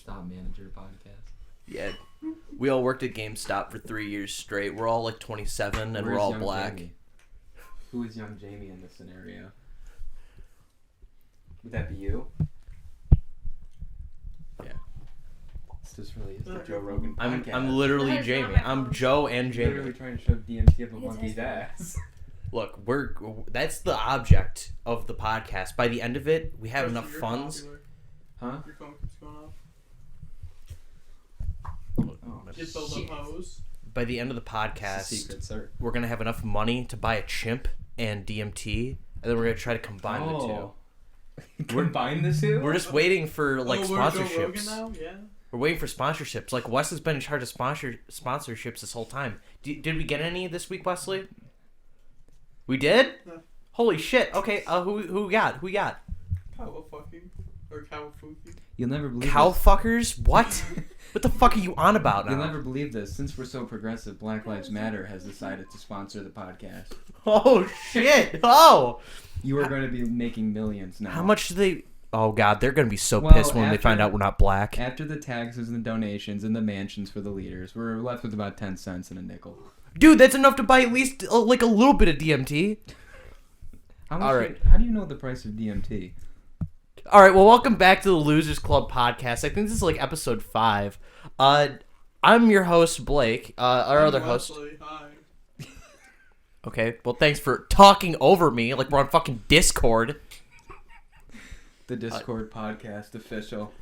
GameStop manager podcast. Yeah. We all worked at GameStop for 3 years straight. We're all like 27 and we're all young black. Jamie? Who is young Jamie in this scenario? Would that be you? Yeah. This just really is the Joe Rogan I'm podcast. literally Guys, Jamie. not my I'm phone. Joe and Jamie. Literally trying to shove DMT up a It's monkey's his ass. Look, that's the object of the podcast. By the end of it, we have enough funds. Huh? Your phone keeps going off. Oh, Get build up hose. By the end of the It's a podcast, secret, sir. we're gonna have enough money to buy a chimp and DMT, and then we're gonna try to combine the two. Combine the two? We're just waiting for like We're Joe Rogan sponsorships. now? Yeah. We're waiting for sponsorships. Like Wes has been in charge of sponsorships this whole time. Did we get any this week, Wesley? We did? No. Holy shit! Okay, who we got? Who we got? Cow fucking. Or cow fucking. You'll never believe Cow this. fuckers? What? What the fuck are you on about now? You'll never believe this. Since we're so progressive, Black Lives Matter has decided to sponsor the podcast. Oh shit! Oh, You are going to be making millions now. how much do they? Oh god, they're gonna be so Well, pissed when they find out we're not black. After the taxes and the donations and the mansions for the leaders, we're left with about 10 cents and a nickel. Dude, that's enough to buy at least like a little bit of DMT. How much All right. How do you know the price of DMT? All right, well, welcome back to the Losers Club podcast. I think this is like episode 5. I'm your host, Blake. Our other host. Wesley, hi. Okay, well, thanks for talking over me like we're on fucking Discord. The Discord podcast official.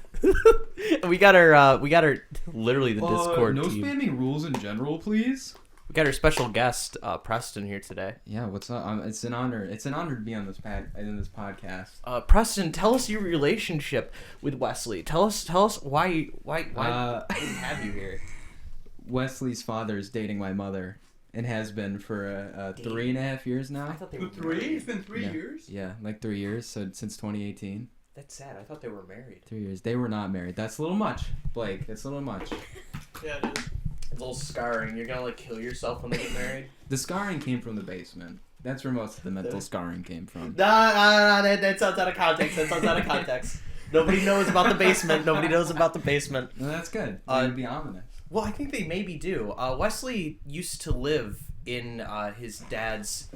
we got our literally the Discord no team. spamming rules in general, please. We got our special guest, Preston, here today. Yeah, what's up? It's an honor. It's an honor to be on this podcast. Preston, tell us your relationship with Wesley. Tell us why we have you here. Wesley's father is dating my mother and has been for 3.5 years now. I thought they were Three? married. It's been 3 Yeah. years? Yeah, like 3 years. So since 2018. That's sad. I thought they were married. 3 years. They were not married. That's a little much, Blake. That's a little much. Yeah, it is. A little scarring. You're gonna like kill yourself when they get married. The scarring came from the basement. That's where most of the mental scarring came from. That sounds out of context. That sounds out of context. Nobody knows about the basement. Nobody knows about the basement. No, that's good. It would be ominous. Well, I think they maybe do. Wesley used to live in his dad's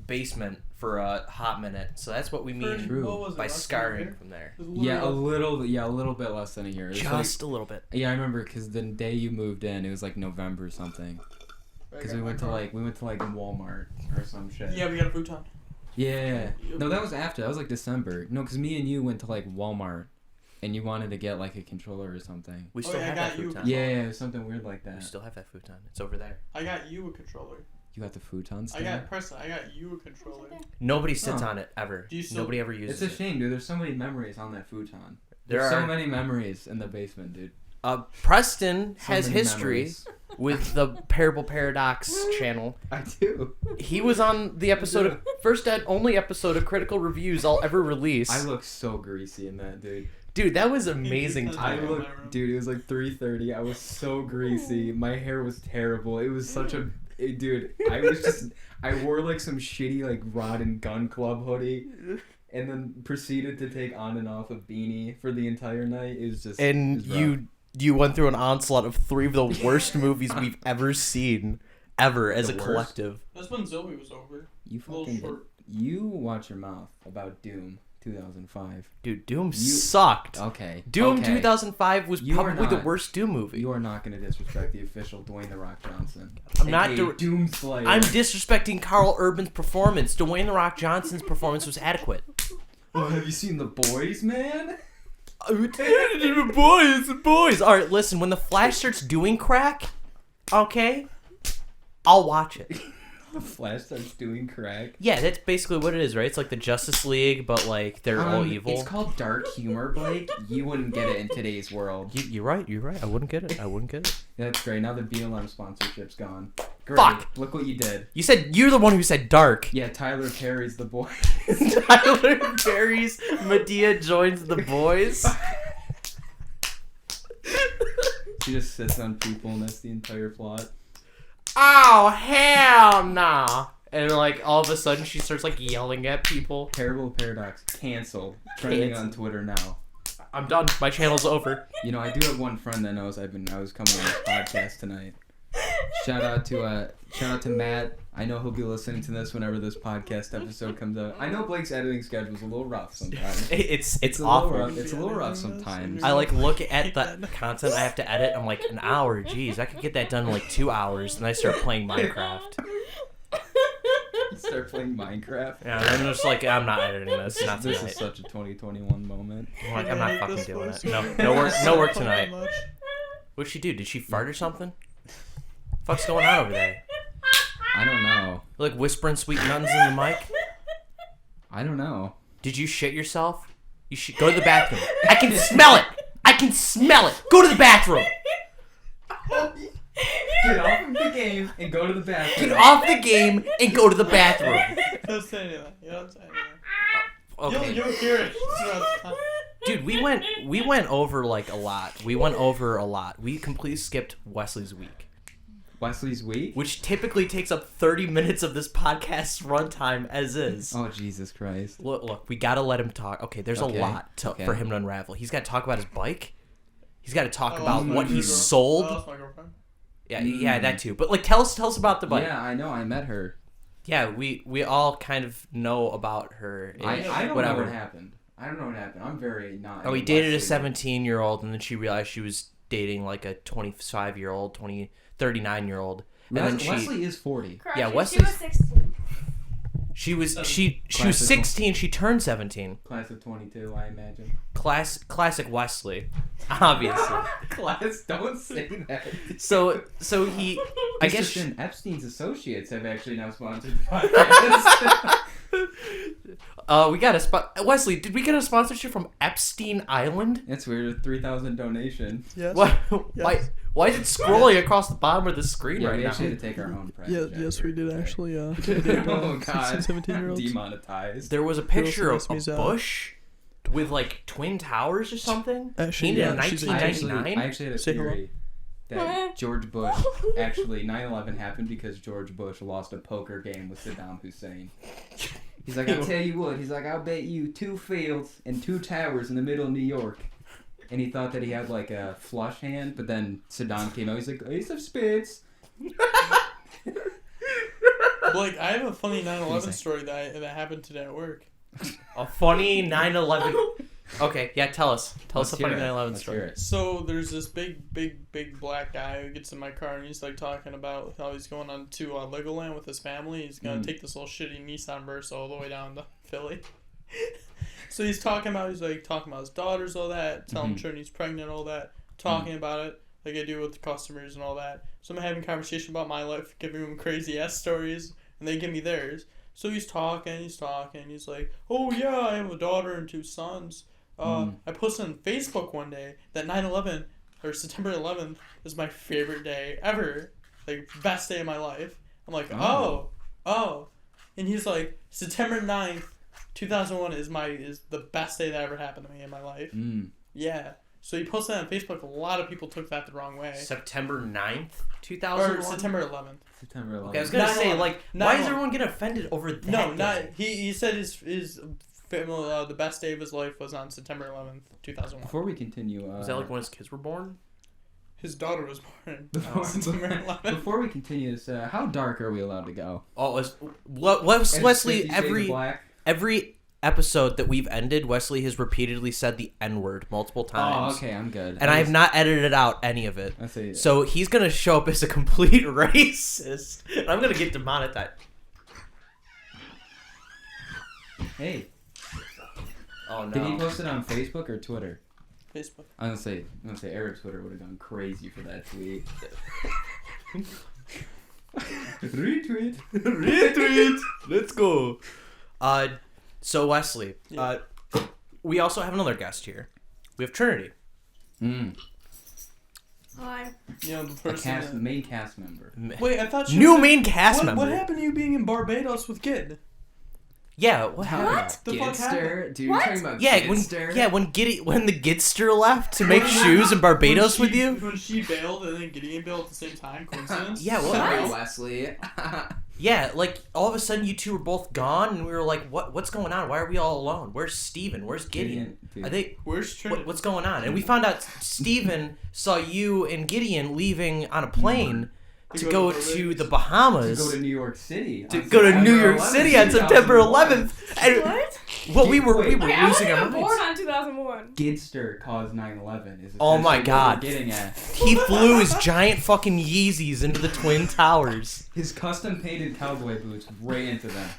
basement for a hot minute, so that's what we mean True. What was it, by less than a scarring year? from there. It was Yeah, a literally- little bit less than a year. It was Just a little bit. yeah, I remember because the day you moved in, it was like November or something. Because we went to like Walmart or some shit. Yeah, we got a futon. Yeah. No, that was after. That was like December. No, because me and you went to like Walmart, and you wanted to get like a controller or something. We Oh, still yeah, I have got that you. futon. Yeah, it was something weird like We that. still have that futon. It's over there. I got you a controller. You got the futon still? I got Preston. I got you a controller. Nobody sits Oh. on it ever. Do you still- Nobody ever uses It's a it. shame, dude. There's so many memories on that futon. There There's are. so many memories in the basement, dude. Preston So has many history memories. with the Parable Paradox channel. I do. He was on the episode of first and only episode of Critical Reviews I'll ever release. I look so greasy in that, dude. Dude, that was amazing I time. look, dude. It was like 3:30. I was so greasy. My hair was terrible. It was such a, dude. I wore like some shitty like Rod and Gun Club hoodie, and then proceeded to take on and off a beanie for the entire night. It was just. And it was rough. you went through an onslaught of 3 of the worst movies we've ever seen, ever as The a worst? collective. That's when Zoe was over. You A little fucking. short. You watch your mouth about Doom 2005. Dude, Doom sucked. Okay. Doom okay. 2005 was You are probably the not- worst Doom movie. You are not going to disrespect the official Dwayne the Rock Johnson. I'm not aka Doom Slayer. I'm disrespecting Carl Urban's performance. Dwayne the Rock Johnson's performance was adequate. Oh, have you seen The Boys, man? boys. All right, listen. When the Flash starts doing crack, okay, I'll watch it. The Flash starts doing crack. Yeah, that's basically what it is, right? It's like the Justice League, but like they're all evil. It's called dark humor, Blake. You wouldn't get it in today's world. You're right. You're right. I wouldn't get it. Yeah, that's great. Now the BLM sponsorship's gone. Great. Fuck. Look what you did. You're the one who said dark. Yeah, Tyler Perry's The Boy. Tyler Perry's Medea joins the boys. She just sits on people, and that's the entire plot. Oh hell nah! And like all of a sudden she starts like yelling at people. Parable Paradox canceled. Trending on Twitter now. I'm done. My channel's over. You know, I do have one friend that knows I was coming on this podcast tonight. Shout out to Matt. I know he'll be listening to this whenever this podcast episode comes out. I know Blake's editing schedule is a little rough sometimes. It's a awful. little rough. It's a little rough sometimes. I like look at the content I have to edit. I'm like, an hour. Jeez, I could get that done in like 2 hours. And I start playing Minecraft. Start playing Minecraft. Yeah, and I'm just like, I'm not editing this. Not This tonight. is such a 2021 moment. I'm like, I'm not fucking doing it. No work tonight. What'd she do? Did she fart or something? Fuck's going on over there? I don't know. Like whispering sweet nothings in the mic? I don't know. Did you shit yourself? You should go to the bathroom. I can smell it. I can smell it. Go to the bathroom. Get off of the game and go to the bathroom. Get off the game and go to the bathroom. Don't say anything. You don't say anything. Okay. You'll hear it throughout the time. Dude, we went over like a lot. We went over a lot. We completely skipped Wesley's week. Wesley's week? Which typically takes up 30 minutes of this podcast's runtime as is. Oh, Jesus Christ. Look, we gotta let him talk. Okay, there's a lot for him to unravel. He's gotta talk about his bike. He's gotta talk about what he sold. Oh, that's my girlfriend. Yeah, that too. But like, tell us about the bike. Yeah, I know. I met her. Yeah, we all kind of know about her. I don't know what happened. I'm very not. Oh, he dated a 17-year-old, and then she realized she was dating like a 25-year-old, 39-year-old. And then Wesley is 40. Correction, Yeah, she Wesley's- was 16. She was 16. She turned 17. Class of 22, I imagine. Classic Wesley, obviously. Class, don't say that. So he, I guess. And Epstein's associates have actually now sponsored the podcast. We got a Wesley, did we get a sponsorship from Epstein Island? It's weird. 3,000 donation. Yes. What? Yes. Why is it scrolling across the bottom of the screen Yeah, right we now? actually had to take our own price. Yeah, yes, we did actually. Oh God, 17-year-olds. demonetized. There was a picture of Girls a miss me out. bush with like twin towers or something. Actually, Painted in yeah, she's a- 1999. I actually had a Say hello. theory that George Bush, actually 9/11 happened because George Bush lost a poker game with Saddam Hussein. He's like, I'll tell you what. He's like, I'll bet you 2 fields and 2 towers in the middle of New York. And he thought that he had like a flush hand, but then Saddam came out. He's like, ace of spades. Blake, I have a funny 9/11 story that happened today at work. A funny 9/11. Okay, yeah, tell us. Tell us a funny 9/11 Let's story. hear it. So there's this big black guy who gets in my car and he's like talking about how he's going on to Legoland with his family. He's gonna take this little shitty Nissan Versa all the way down to Philly. So he's talking about his daughters, all that, telling Trin he's pregnant, all that, talking about it like I do with the customers and all that. So I'm having a conversation about my life, giving them crazy ass stories, and they give me theirs. So he's talking, he's like, oh yeah, I have a daughter and 2 sons. I posted on Facebook one day that 9/11 or September 11th is my favorite day ever, like best day of my life. I'm like, oh, and he's like, September 9th, 2001 is the best day that ever happened to me in my life. Yeah. So he posted that on Facebook. A lot of people took that the wrong way. September 9th, Or 2001? September 11th. September 11th. Okay, I was gonna say, like, why is everyone getting offended over that? No, day? he said his family, the best day of his life was on September 11th, 2001. Before we continue, Was that like when his kids were born? His daughter was born on September 11th. Before we continue this, how dark are we allowed to go? Oh, Wesley, 50 Shades of Black? every episode that we've ended, Wesley has repeatedly said the N-word multiple times. Oh, okay, I'm good. And I have not edited out any of it. I see. So he's going to show up as a complete racist. And I'm going to get demonetized. Hey, Oh, no. did he post it on Facebook or Twitter? Facebook. I'm gonna say Eric's Twitter would have gone crazy for that tweet. Retweet. Retweet. Let's go. So Wesley, we also have another guest here. We have Trinity. Hi. You know, the person. Main cast member. Wait, I thought New main cast member. What happened to you being in Barbados with Gid? Yeah, what happened? What? The fuck happened? Dude, What? you're talking about Yeah, Gidster? when the Gidster left to make shoes in Barbados with you. When she bailed and then Gideon bailed at the same time, coincidence? Yeah, what? Sorry, What? Wesley. Yeah, like all of a sudden you two were both gone, and we were like, what's going on? Why are we all alone? Where's Steven? Where's Gideon? Dude. Are they? Where's Trinity? What's going on? And we found out Steven saw you and Gideon leaving on a plane to go to the Bahamas. To go to New York City. To go to New York City on September 11th. And, What? well, we were Wait, I losing wasn't our even born minds. on 2001. Gidster caused 9/11. Is Oh my essentially what God. we're getting at. He flew his giant fucking Yeezys into the Twin Towers. His custom painted cowboy boots right into them.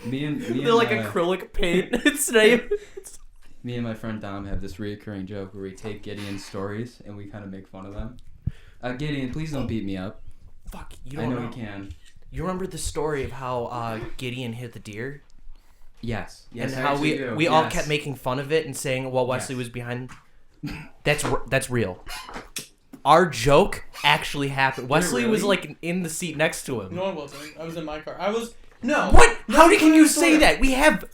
me and They're like acrylic paint. It's name. Me and my friend Dom have this reoccurring joke where we take Gideon's stories and we kind of make fun of them. Gideon, please don't beat me up. Fuck, you I don't know know. you can. You remember the story of how Gideon hit the deer? Yes. And I how actually do. we all Yes. kept making fun of it and saying, well, Wesley Yes. was behind. That's real. Our joke actually happened. Wesley was really? like in the seat next to him. No, I wasn't. I was in my car. I was. No. What? How can you sorry. say that? We have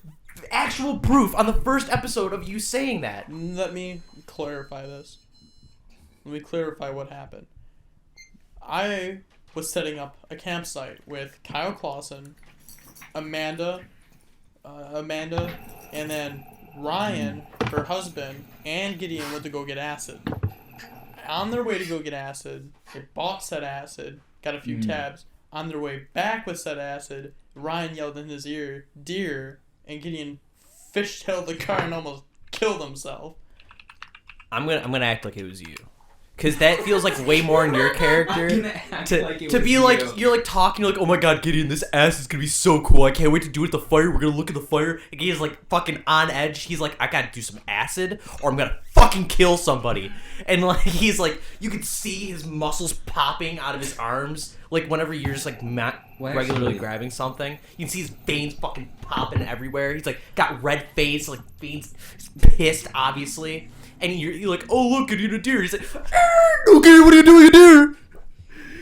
actual proof on the first episode of you saying that. Let me clarify this. Let me clarify what happened. I was setting up a campsite with Kyle Clausen, Amanda, and then Ryan, her husband, and Gideon went to go get acid. On their way to go get acid, they bought said acid, got a few tabs. On their way back with said acid, Ryan yelled in his ear, "Deer," and Gideon fishtailed the car and almost killed himself. I'm gonna act like it was you, cause that feels like way more in your character. To be like you're like talking, you're like, oh my God, Gideon, this ass is gonna be so cool. I can't wait to do it at the fire. We're gonna look at the fire. And Gideon's like fucking on edge. He's like, I gotta do some acid or I'm gonna fucking kill somebody. And like he's like, you can see his muscles popping out of his arms. Like whenever you're just like regularly grabbing something, you can see his veins fucking popping everywhere. He's like got red face, like veins pissed obviously. And you're like, oh look, Gideon, a deer. He's like, okay, what are you doing, a deer?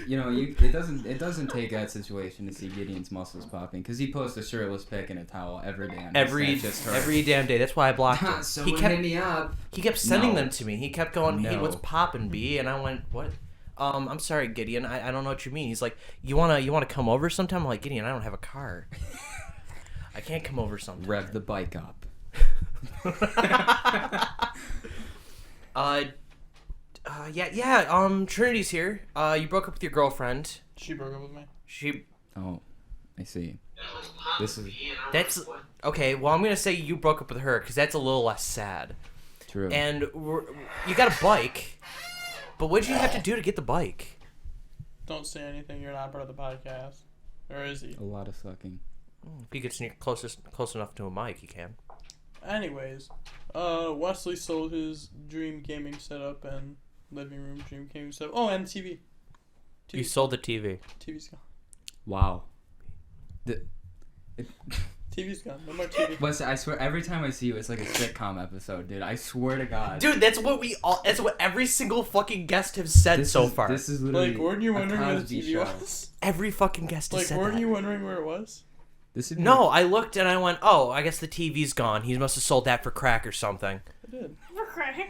You know, it doesn't take that situation to see Gideon's muscles popping because he posts a shirtless pic and a towel every day. On Every damn day. That's why I blocked him. So he hit kept me up. He kept sending No. them to me. He kept going, hey, No. what's poppin', B? And I went, what? I'm sorry, Gideon. I don't know what you mean. He's like, you wanna come over sometime? I'm like, Gideon, I don't have a car. I can't come over sometime. Rev the bike up. Trinity's here. You broke up with your girlfriend. She broke up with me. Oh, I see. This is That's okay. Well, I'm gonna say you broke up with her because that's a little less sad. true. And you got a bike, but what did you have to do to get the bike? Don't say anything. You're not part of the podcast. Or is he? A lot of sucking. If he gets close enough to a mic, he can. Anyways, Wesley sold his dream gaming setup and living room dream gaming setup. Oh, and TV. You sold the TV. TV's gone. Wow. TV's gone. No more TV. Wes, I swear, every time I see you, it's like a sitcom episode, dude. I swear to God. Dude, that's what every single fucking guest has said so far. This is literally Like, weren't you a wondering where the Cosby TV show. was? Every fucking guest has Like, said weren't that. you wondering where it was? This is No, I looked and I went, oh, I guess the TV's gone. He must have sold that for crack or something. I did. For crack. You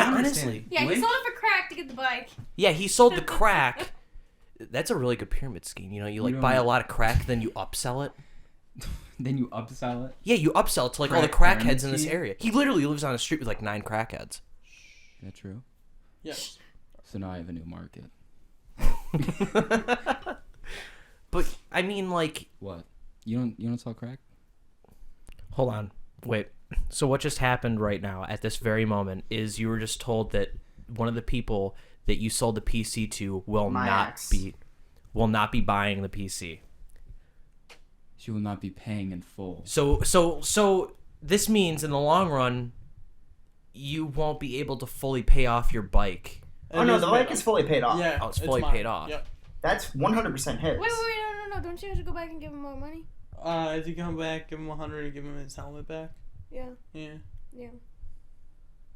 don't Honestly. understand. Yeah, he Link- sold it for crack to get the bike. Yeah, he sold the crack. That's a really good pyramid scheme. You know, you like don't- buy a lot of crack, then you upsell it. Then you upsell it. Yeah, you upsell it to like all the Crack crackheads pyramid in this scheme? area. He literally lives on a street with like 9 crackheads. Is that true? Yes. So now I have a new market. But I mean, like, What? You don't sell crack? hold on, wait. So what just happened right now at this very moment is you were just told that one of the people that you sold the PC to will My not ex. be buying the PC. She will not be paying in full. So this means in the long run, you won't be able to fully pay off your bike. Oh no, the bike is fully paid off. Yeah. Oh, it's fully mine. paid off. Yep. That's 100% his. Wait, no. Don't you have to go back and give him more money? If you come back, give him 100 and give him his helmet back. Yeah. Yeah.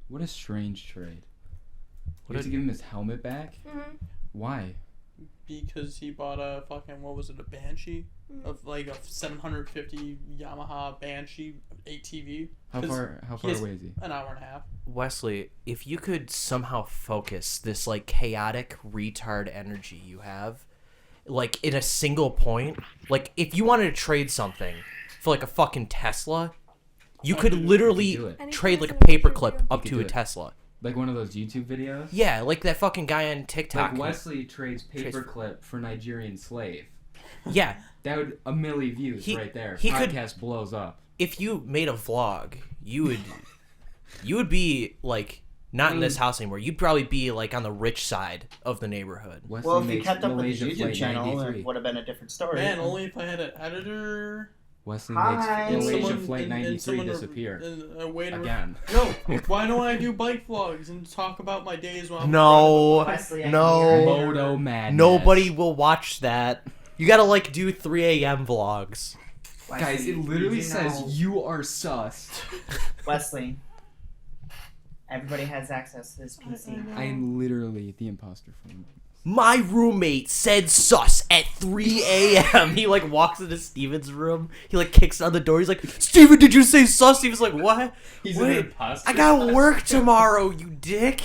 What a strange trade. What You have a- to give him his helmet back? Mhm. Why? Because he bought a fucking, what was it, a Banshee? Of like a 750 Yamaha Banshee 8TV. How 'Cause far he has away is he? An hour and a half. Wesley, if you could somehow focus this like chaotic retard energy you have like in a single point. Like if you wanted to trade something for like a fucking Tesla, you could literally do it. trade like a paperclip up You to could a do it. Tesla. Like one of those YouTube videos. Yeah, like that fucking guy on TikTok. Like Westley trades paperclip for Nigerian slave. Yeah, That would 1 million views He- right there. he could- Podcast blows up. if you made a vlog, you would be like not in this house anymore. You'd probably be like on the rich side of the neighborhood. Wesley Well, if you makes kept up with Malaysia his YouTube Flight channel, 93. it would have been a different story. Man, only if I had an editor. Wesley Hi. makes Malaysia someone- Flight and 93 someone disappear. and a way to Again. No, why don't I do bike vlogs and talk about my days when I'm No, Wesley, I no, know Moto madness. nobody will watch that. You gotta like do 3 a.m. vlogs. Wesley, Guys, it literally you says know- you are sus. Wesley. Everybody has access to this PC. I am literally the imposter from. My roommate said sus at 3 a.m. He like walks into Steven's room. He like kicks on the door. He's like, Steven, did you say sus? He was like, what? He's Wait, an imposter. I got work tomorrow, you dick.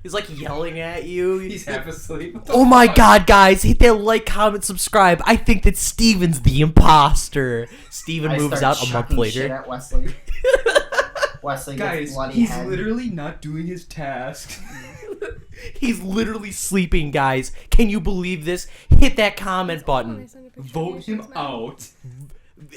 He's like yelling at you. He's half asleep. What the Oh my fuck? god, guys, hit that like, comment, subscribe. I think that Steven's the imposter. Steven I moves start out a month chucking shit later. at Wesley. Wesley gets Guys, bloody he's head. literally not doing his task. He's literally sleeping, guys. Can you believe this? Hit that comment button. Vote him out.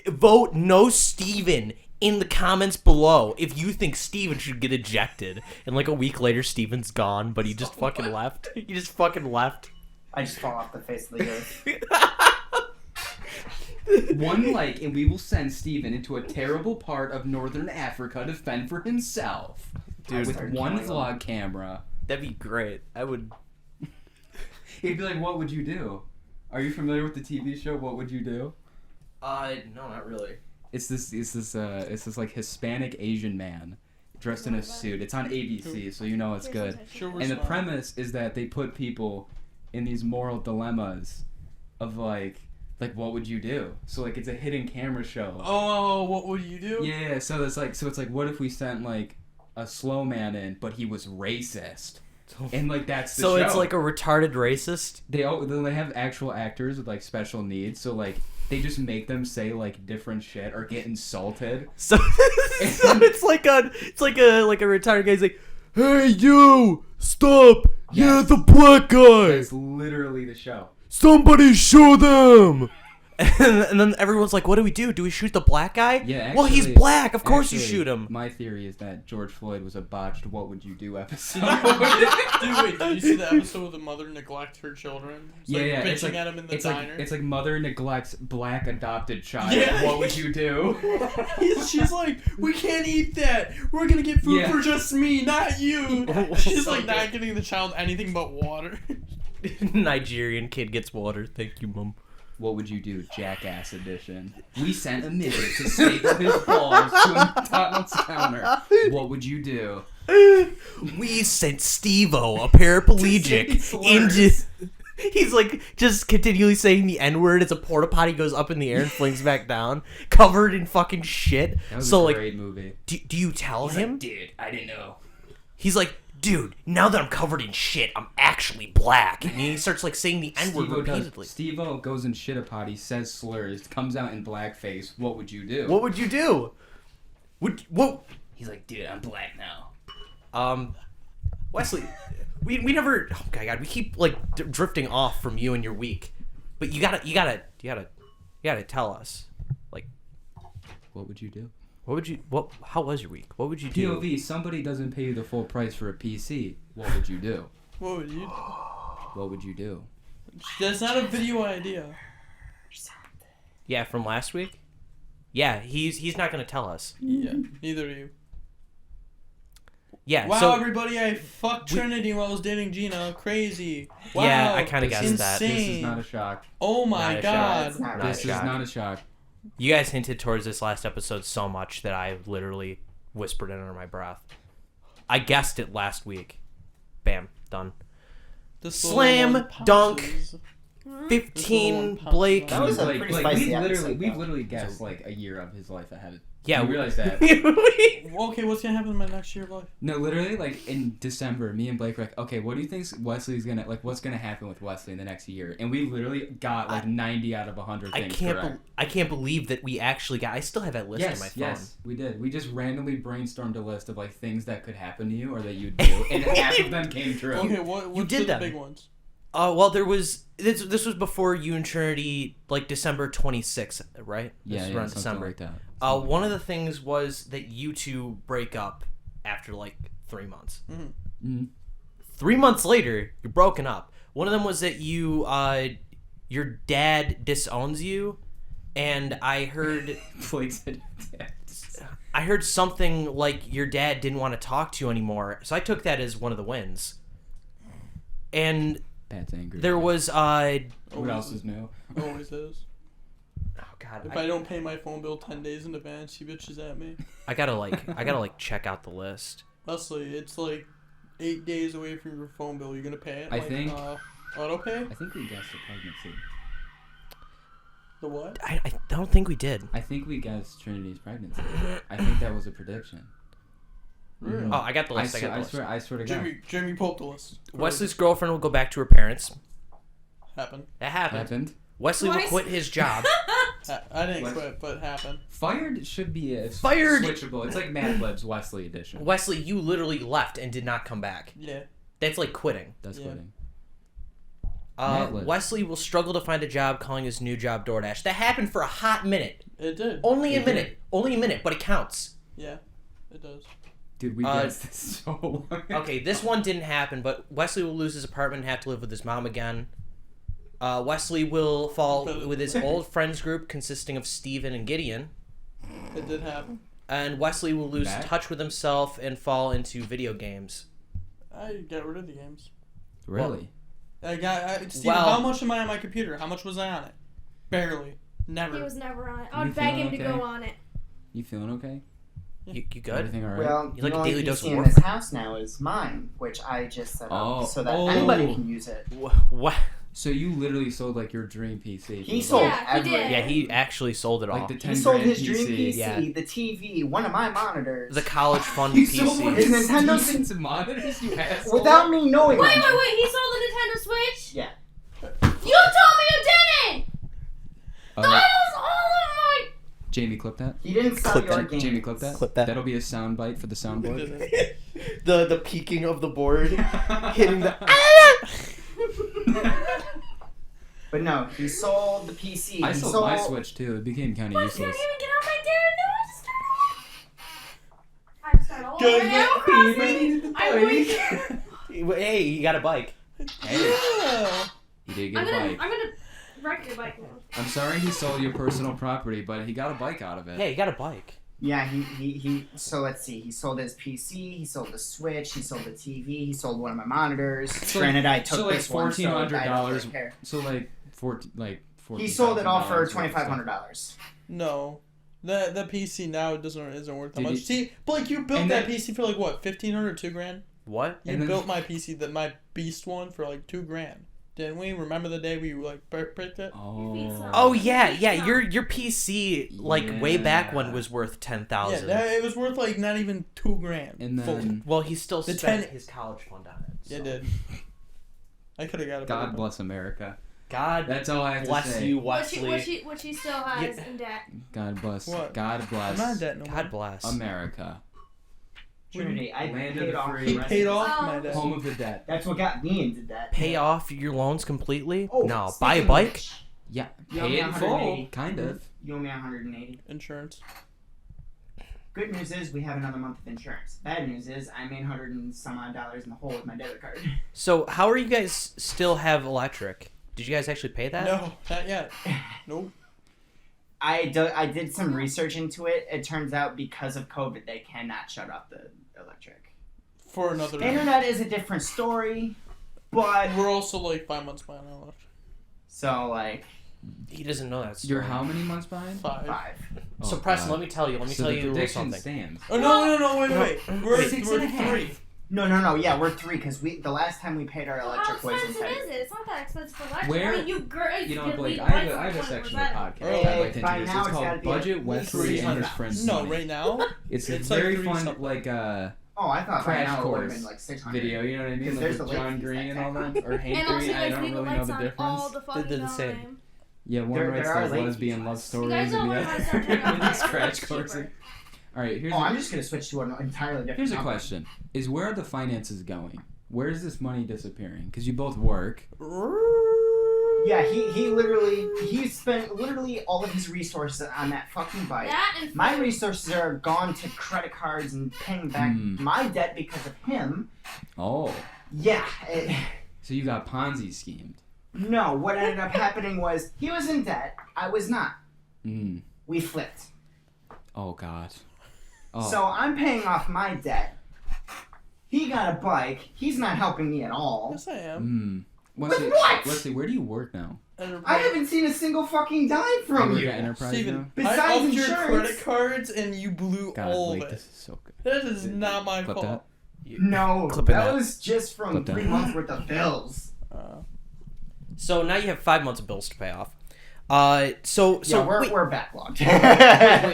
Vote no Steven in the comments below if you think Steven should get ejected. And like a week later, Steven's gone, but he just fucking left. He just fucking left. I just fall off the face of the earth. One like, and we will send Steven into a terrible part of northern Africa to fend for himself. Dude, with start one killing vlog camera. That'd be great. I would. He'd be like, what would you do? Are you familiar with the TV show What Would You Do? No, not really. It's this like Hispanic Asian man dressed in a suit. It's on ABC, so you know it's good. Sure, And the premise is that they put people in these moral dilemmas of like what would you do? So like it's a hidden camera show. Oh, what would you do? Yeah, so it's like what if we sent like a slow man in, but he was racist, and like that's the So show. it's like a retarded racist. They have actual actors with like special needs, so like they just make them say like different shit or get insulted. So, so it's like a retarded guy's like, hey you, stop! Yeah, Yes. the black guy. That's literally the show. Somebody show them. And then everyone's like, what do we do? Do we shoot the black guy? Yeah, well, he's actually- black. Of course you actually, shoot him. My theory is that George Floyd was a botched "What Would You Do" episode. Dude, wait, did you see the episode where the mother neglects her children? It's Yeah, like yeah. bitching It's like at him in the it's diner. like it's like mother neglects black adopted child. Yeah. What would you do? She's like, we can't eat that. We're gonna get food Yeah. for just me, not you. Yeah. She's So like good. not getting the child anything but water. Nigerian kid gets water. Thank you, mom. What would you do, Jackass edition? We sent a midget to staple his balls to a McDonald's counter. What would you do? We sent Steve-O, a paraplegic, To say into... slurs. He's like just continually saying the N-word as a porta potty goes up in the air and flings back down, covered in fucking shit. That was So a like, great movie. do you tell He's him? like, dude, I didn't know. He's like, dude, now that I'm covered in shit, I'm actually black. And he starts like saying the N-word repeatedly. Steve-O goes in shit a potty, says slurs, comes out in blackface. What would you do? What would you do? What? He's like, dude, I'm black now. Wesley, we never. Oh my god, we keep like drifting off from you and your week, but you gotta tell us, like, What would you do? how was your week? What would you do? POV, somebody doesn't pay you the full price for a PC. What would you do? What would you? What would you do? That's not a video idea. Yeah, from last week. Yeah, he's not gonna tell us. Yeah, neither of you. Yeah. Wow, so everybody, I fucked Trinity while I was dating Gina. Crazy. Wow, Yeah, I kinda guessed that. This is insane. not a shock. Oh Not my a god. It's not Not This a is shock. not a shock. you guys hinted towards this last episode so much that I literally whispered it under my breath. I guessed it last week. Bam, done. This little Slam one dunk. pounces. 15 This little Blake. That was a Like, pretty like spicy we've episode, literally though. guessed like a year of his life ahead Yeah, You realize that? Okay, what's gonna happen in my next year of life? No, literally, like in December, me and Blake were like, okay, what do you think Wesley's gonna like? What's gonna happen with Wesley in the next year? And we literally got like 90 out of 100 things correct. I can't believe that we actually got. I still have that list on my phone. Yes, we did. We just randomly brainstormed a list of like things that could happen to you or that you'd do, and half of them came true. Okay, what's did the them. big ones? Well, there was this was before you and Trinity, like December 26th, right? This Yeah, was around something December. like that. One of the things was that you two break up after like 3 months. Mm-hmm. 3 months later, you're broken up. One of them was that your dad disowns you, and I heard Blake said, I heard something like your dad didn't want to talk to you anymore. So I took that as one of the wins. And Pat's angry. there was What else is new? Always is. oh god, If I don't pay my phone bill 10 days in advance, he bitches at me. I gotta check out the list. Leslie, it's like 8 days away from your phone bill. You're gonna pay it? I Like, think- auto pay? I think we guessed the pregnancy. The what? I don't think we did. I think we guessed Trinity's pregnancy. I think that was a prediction. Really? Oh, I got the list. I got the I list. swear to God. Jimmy pulled the list. Wesley's girlfriend will go back to her parents. Happened. That happened. Happened. Wesley will Twice. quit his job. I didn't What? quit, but happened. Fired should be a Fired- switchable. It's like Mad Lib's Wesley edition. Wesley, you literally left and did not come back. Yeah. That's like quitting. That's Yeah. quitting. Mad Lib. Wesley will struggle to find a job calling his new job DoorDash. That happened for a hot minute. It did. Only a It minute. did. Only a minute, but it counts. Yeah, it does. Dude, we guessed this so long. Okay, this one didn't happen, but Wesley will lose his apartment and have to live with his mom again. Wesley will fall with his old friends group consisting of Steven and Gideon. It did happen. And Wesley will lose Back? touch with himself and fall into video games. I got rid of the games. Really? Steven, Well- how much am I on my computer? How much was I on it? Barely. Never. He was never on it. I You would beg feeling him to okay? go on it. You feeling okay? You good? Everything alright? Well, You like the a only daily dose of PC in warfare? this house now is mine, which I just set Oh. up so that Oh. anybody can use it. What? So you literally sold like your dream PC. He for, sold like, Yeah, he everything. did. Yeah, he actually sold it all. like the 10 He sold grand his dream PC, Yeah. the TV, one of my monitors. The college fund You sold one of His PC. Nintendo Steven's monitors, you asshole. Without me knowing. Wait, mind wait, you. wait. He sold the Nintendo Switch? Yeah. You told me you didn't! That was all of my... Jamie, clip that. He didn't sell Clip your that. game. Jamie, clip that. Clip that. That'll be a sound bite for the soundboard. the peaking of the board, hitting the. But no, he sold the PC. I he sold my Switch too. It became kind of I couldn't useless. even get on my damn. No, I just started all over Animal Crossing. I went... Hey, you got a bike. Hey, Yeah. he did get I'm a gonna bike. wreck your bike now. I'm sorry he sold your personal property, but he got a bike out of it. Yeah, you got a bike. Yeah, he so let's see. He sold his PC, he sold the Switch, he sold the TV, he sold one of my monitors. So Granted, I took so like this one, so I don't $1,400. really care. So like $14. He sold it all for $14,000 $2,500. No. The PC now isn't worth that Did much. you- See, Blake, you built And that then- PC for like what, $1,500, $2,000? What? You And then- built my PC, my Beast one, for like $2,000. Didn't we? Remember the day we like picked it? Oh. Oh yeah. Your PC like way back when Yeah. was worth Yeah, $10,000. it was worth like not even $2,000. And fully. then Well, he still The spent 10 his college fund on it. Yeah, so. it did. I could have got it. God bless America. God That's all I have to bless say. you, What she Wesley. still has Yeah. in debt. God bless. What? God I'm bless not in debt no more. God bless. America. Trinity, I Land of paid the off. free. the He rest paid of off Oh. my debt. Home of the debt. That's what got me into debt. Pay off your loans completely? Oh, No, buy a speaking of bike. which, Yeah. You owe Pay me it in full. 180. Kind of. You owe me 180. Insurance. Good news is we have another month of insurance. Bad news is I made $100 and some odd in the hole with my debit card. So how are you guys still have electric? Did you guys actually pay that? No, not yet. Nope. I did some research into it. It turns out because of COVID, they cannot shut off the electric. For another. The internet is a different story, but We're also like 5 months behind on left. so like He doesn't know that. You're story. how many months behind? 5. 5. So Oh, Preston, God. let me tell you So the a little prediction something. stands. Oh no, wait. Wait, We're 6.5. 3. No. Yeah, we're 3 because the last time we paid our How electric was in expensive is February. it? It's not that expensive for electric. Where- I mean, you know, Blake, leave I lights have on a section of the 20%. podcast I'd like to By introduce. now It's it's gotta called be Budget at Westley least and his $300. friends. No, Money. right now. It's a It's like very 3 fun, something. like Oh, I thought by crash now it would have course been like 600. video. You know what I mean? Because Like there's with the John late fees Green and all that them, or Hank And also, Green. you I guys don't leave the really know lights the on difference. all the fucking did the same. time. Yeah, one There writes are like late lesbian fees. love You stories guys and don't the learn how to start other turning off is lights. crash It's cheaper. coursing. All right, here's I'm just gonna switch to an entirely different. here's a number. question: is where are the finances going? Where is this money disappearing? Because you both work. Yeah, he spent literally all of his resources on that fucking bike. That and My food. resources are gone to credit cards and paying back my debt because of him. Oh, Yeah. so you got Ponzi schemed. No, what ended up happening was he was in debt. I was not. Mm. We flipped. Oh God. Oh. So I'm paying off my debt. He got a bike. He's not helping me at all. Yes, I am. Wesley, what? Wesley, where do you work now? I haven't seen a single fucking dime from You you. work at Enterprise Steven, now? Besides I upped your insurance. credit cards and you blew God, all Blake, of this it. is so good. That is not my Clip fault. No, Clipping that that. was just from Clip 3 that. months worth of bills. So now you have 5 months of bills to pay off. So Yeah, wait, we're backlogged.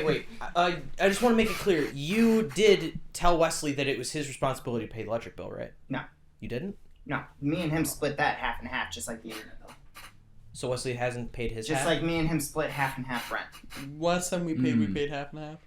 wait. I just want to make it clear. You did tell Wesley that it was his responsibility to pay the electric bill, right? No. You didn't? No, me and him split that half and half, just like the internet bill. So Wesley hasn't paid his Just half? like me and him split half and half rent. Last time we paid half and half.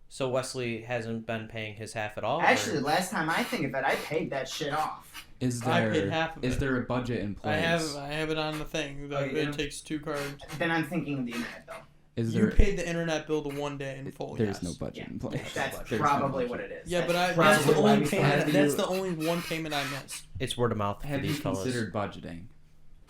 So Wesley hasn't been paying his half at all? Actually, or- last time I think of it, I paid that shit off. Is I paid there half of is it. there a budget in I place? have it on the thing. Oh, you It do? takes 2 cards. Then I'm thinking of the internet bill. Is You there? paid the internet bill the one day in full. There's yes. no budget Yeah, in place. that's There's probably no what budget. it is. Yeah, but That's that's the probably why only we payment. have That's you- the only one payment I missed. It's word of mouth for Have you these fellas. considered budgeting?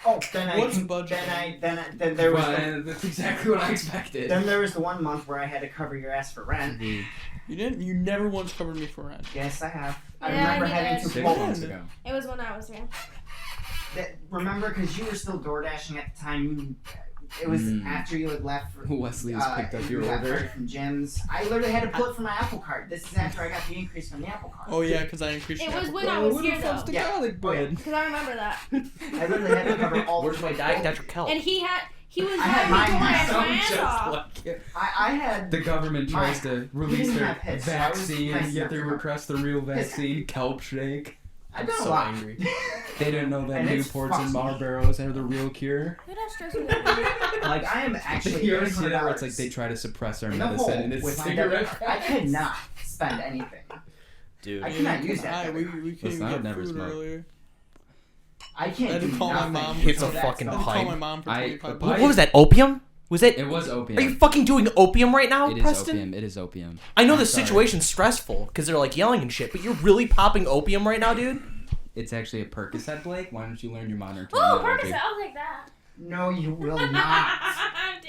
Oh, then What's I budgeting? then there was Well, that's exactly what I expected. then there was the 1 month where I had to cover your ass for rent. You didn't. You never once covered me for rent. Yes, I have. I Yeah, remember he having did. to 6 pull. months ago. It was when I was here. Remember, because you were still door dashing at the time. It was after you had left. For, Wesley has picked up your you got order. fired from gyms. I literally had to pull it from my Apple Card. This is after I got the increase from the Apple Card. Oh yeah, because I increased. It your was Apple when I was here though. the Yeah. garlic bread? Because I remember that. I literally had to cover all. Where's my Diet Dr. Kelp? And he was I had driving mine me myself, my ass Just off. like it. I had The government tries to release didn't their have hits, so I was vaccine nice and yet enough they to request the real vaccine, kelp shake. I've done so a lot. angry. They didn't know that And it's Newports and fucked me. Marlboros are the real cure. Who does stress with that? Like I am actually. You ever see that where $800 it's like they try to suppress our in the hole medicine and it's with my cigarette debit card. I packs? could not spend anything. Dude. I cannot use that. We debit couldn't Listen, I would even get never food smoke. earlier. I can't I had to do call my nothing. mom. It's a for that fucking I stuff. had to call pipe. my mom for I- 25 the bucks. What was that? Opium? Was it? It was opium. Are you fucking doing opium right now, It is Preston? opium. It is opium. I know I'm the sorry. situation's stressful because they're like yelling and shit, but you're really popping opium right now, dude? It's actually a Percocet, Blake. Why don't you learn your modern Oh, terminology? Percocet, I'll take that. No, you will not.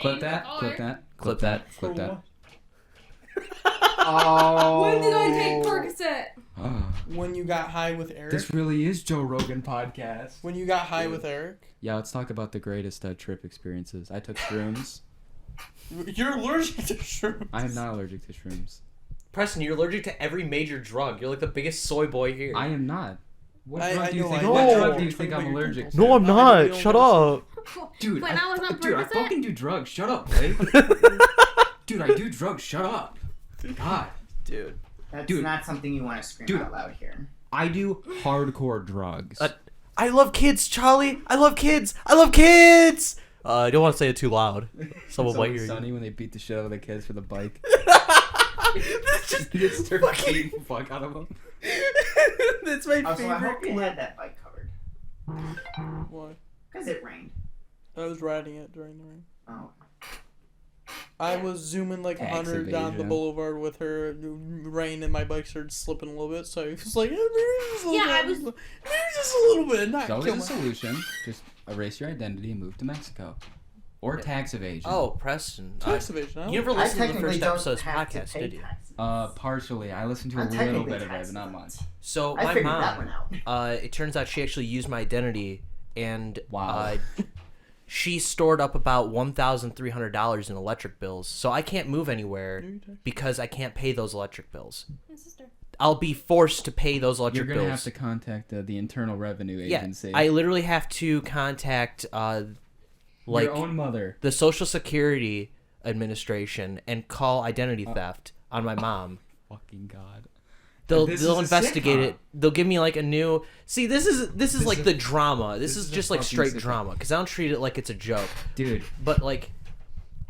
Clip that. Clip that. Clip that. Clip that. Oh. When did I take Percocet? When you got high with Eric. This really is Joe Rogan podcast. When you got high with Eric. Yeah, let's talk about the greatest trip experiences. I took shrooms. You're allergic to shrooms. I am not allergic to shrooms. Preston, you're allergic to every major drug. You're like the biggest soy boy here. I am not. What I drug do you know, think? I What know. drug do you Talk think about I'm your allergic pimples. to? No, I'm I know, not. you don't Shut gotta up. Dude, When I was on dude, I Percocet? fucking do drugs. Shut up, Blake. Dude, I do drugs. Shut up. God. Dude. That's Dude. not something you want to scream Dude. out loud here. I do hardcore drugs. I love kids, Charlie. I love kids. I love kids. I don't want to say it too loud. Someone It's might always hear you. sunny when they beat the shit out of the kids for the bike. That's just They just start fucking- beating the fuck out of them. That's my Also, I hope favorite. you had that bike covered. Why? Because it rained. I was riding it during the rain. Oh. I was zooming like Tax 100 down the evasion. boulevard with her. Rain and my bike started slipping a little bit, so I was like, maybe just a little Yeah, I bit, was- maybe just a little bit, not It's always kill a my. solution. Just erase your identity and move to Mexico. Or tax evasion. Oh, Preston. Tax evasion. I You never I listened to the technically first don't episode of this have to podcast, pay did you? taxes. Partially. I listened to a I'm little technically bit of it, tax but not exempt. much. So I my figured that one mom, out. it turns out she actually used my identity, and Wow. she stored up about $1,300 in electric bills. So I can't move anywhere because I can't pay those electric bills. My sister. I'll be forced to pay those electric You're gonna bills. have to contact the Internal Revenue Agency. I literally have to contact your own mother. the Social Security Administration and call identity theft on my mom. Fucking god. They'll This is a investigate sitcom. it. They'll give me like a new. See, this is like is- the drama. This this is is a just like fucking straight sitcom. drama because I don't treat it like it's a joke. Dude, But like,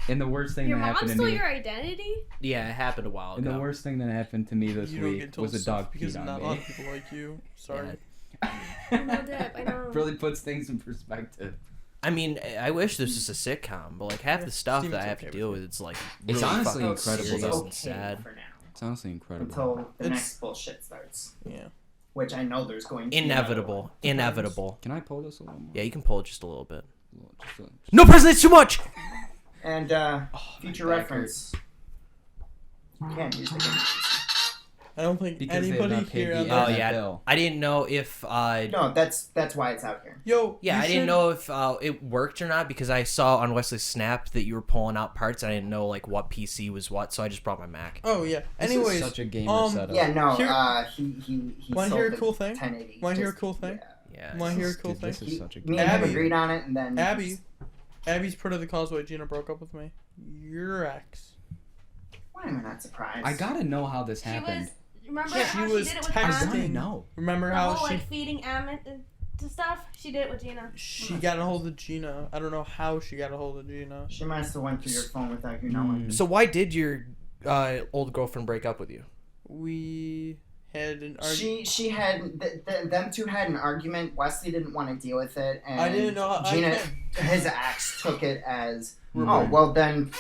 and the worst thing Your that mom happened to stole me. your identity? yeah, it happened a while And the ago. worst thing that happened to me this You don't week get told was a stuff dog because peed not on a lot me. of people like you. Sorry. Yeah. No dip, I know. Really puts things in perspective. I mean, I wish this was a sitcom, but like half the stuff Steven's that I have okay to with deal it. with, it's like It's really honestly fucking incredible, serious though. and sad. for now It's honestly incredible. until the It's- next bullshit starts, Yeah. which I know there's going to be Inevitable. Inevitable. Can I pull this a little more? Yeah, you can pull it just a little bit. Just a- No, Preston, it's too much! And future back reference, you can't use the convenience. I don't think Because they have anybody not paid here the on Oh, internet yeah. bill. I didn't know if No, that's why it's out here. Yo, yeah, you I didn't should- know if it worked or not because I saw on Wesley's Snap that you were pulling out parts. And I didn't know like what PC was what, so I just brought my Mac. Oh yeah. This Anyways, is such a gamer setup. Yeah, no, Here- he Wanna sold hear a the cool thing? 1080. Wanna hear a Just- cool thing? Yeah. Yeah. Want to hear a cool Dude, thing? this is such a Me and him Abby- agreed on it, and then Abby's part of the cause why Gina broke up with me. Your ex. Why am I not surprised? I gotta know how this She happened. was. Remember Yeah, how she she was did it with I texting. Anna? wanna know. Remember The how whole she like feeding Amma to stuff. She did it with Gina. she got a hold of Gina? I don't know how she got a hold of Gina. She must have went through your phone without you knowing. So why did your old girlfriend break up with you? We had an argument. She had them two had an argument. Wesley didn't want to deal with it, and I didn't know how. Gina, I can't- his ex, took it as Remember. oh well then.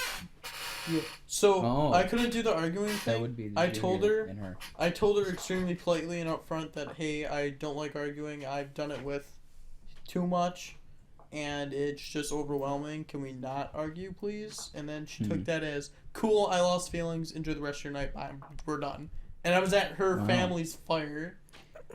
So Oh. I couldn't do the arguing thing. That would be. I told her- And her. I told her extremely politely and upfront that hey, I don't like arguing. I've done it with too much, and it's just overwhelming. Can we not argue, please? And then she took that as cool. I lost feelings. Enjoy the rest of your night. Bye. We're done. And I was at her Wow. family's fire,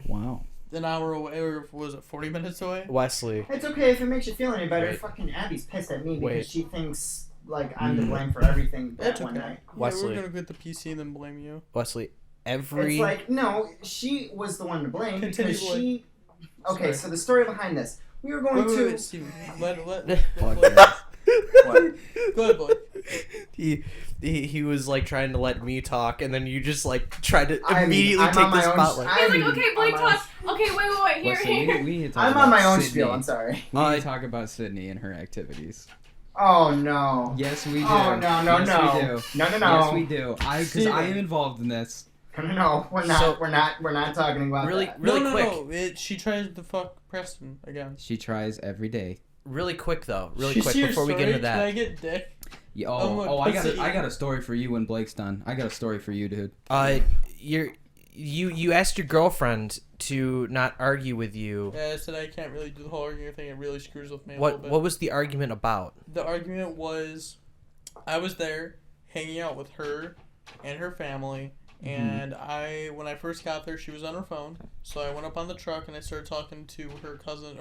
Wow. an hour away, or was it 40 minutes away? Wesley. It's okay if it makes you feel any better. Wait. Fucking Abby's pissed at me because Wait. she thinks like I'm to blame for everything that That's one okay. night. Yeah, Wesley. we're gonna get the PC and then blame you. Wesley. Every It's like no, she was the one to blame Continue, because Blake. she. Okay, Sorry. so the story behind this, we were going Wait, to. wait, Steven. Let Fuck Blake- that. What? Go ahead, Blake. he was like trying to let me talk, and then you just like tried to I mean, immediately I'm take on the my own spotlight. I He's like, mean, okay, Blake, I'm on- talk. Okay, wait. Here, Listen, here. we need to talk I'm about on my own Sydney. spiel. I'm sorry. We need to talk about Sydney and her activities. Oh no. Yes, we do. Oh no no yes, no. We do. No no no. Yes, we do. Because I Steven. am involved in this. No, we're not. So- we're not talking about Really, that. really no, quick, No. She tries to fuck Preston again. She tries every day. really quick though, really She's quick your before we get story. into Can I that. get dick? Yeah, Oh, my I pussy. got a story for you when Blake's done. I got a story for you, dude. You asked your girlfriend to not argue with you. Yeah, I said I can't really do the whole argument thing. It really screws with me a What little bit. what was the argument about? The argument was, I was there hanging out with her and her family, and when I first got there, she was on her phone. So I went up on the truck and I started talking to her cousin,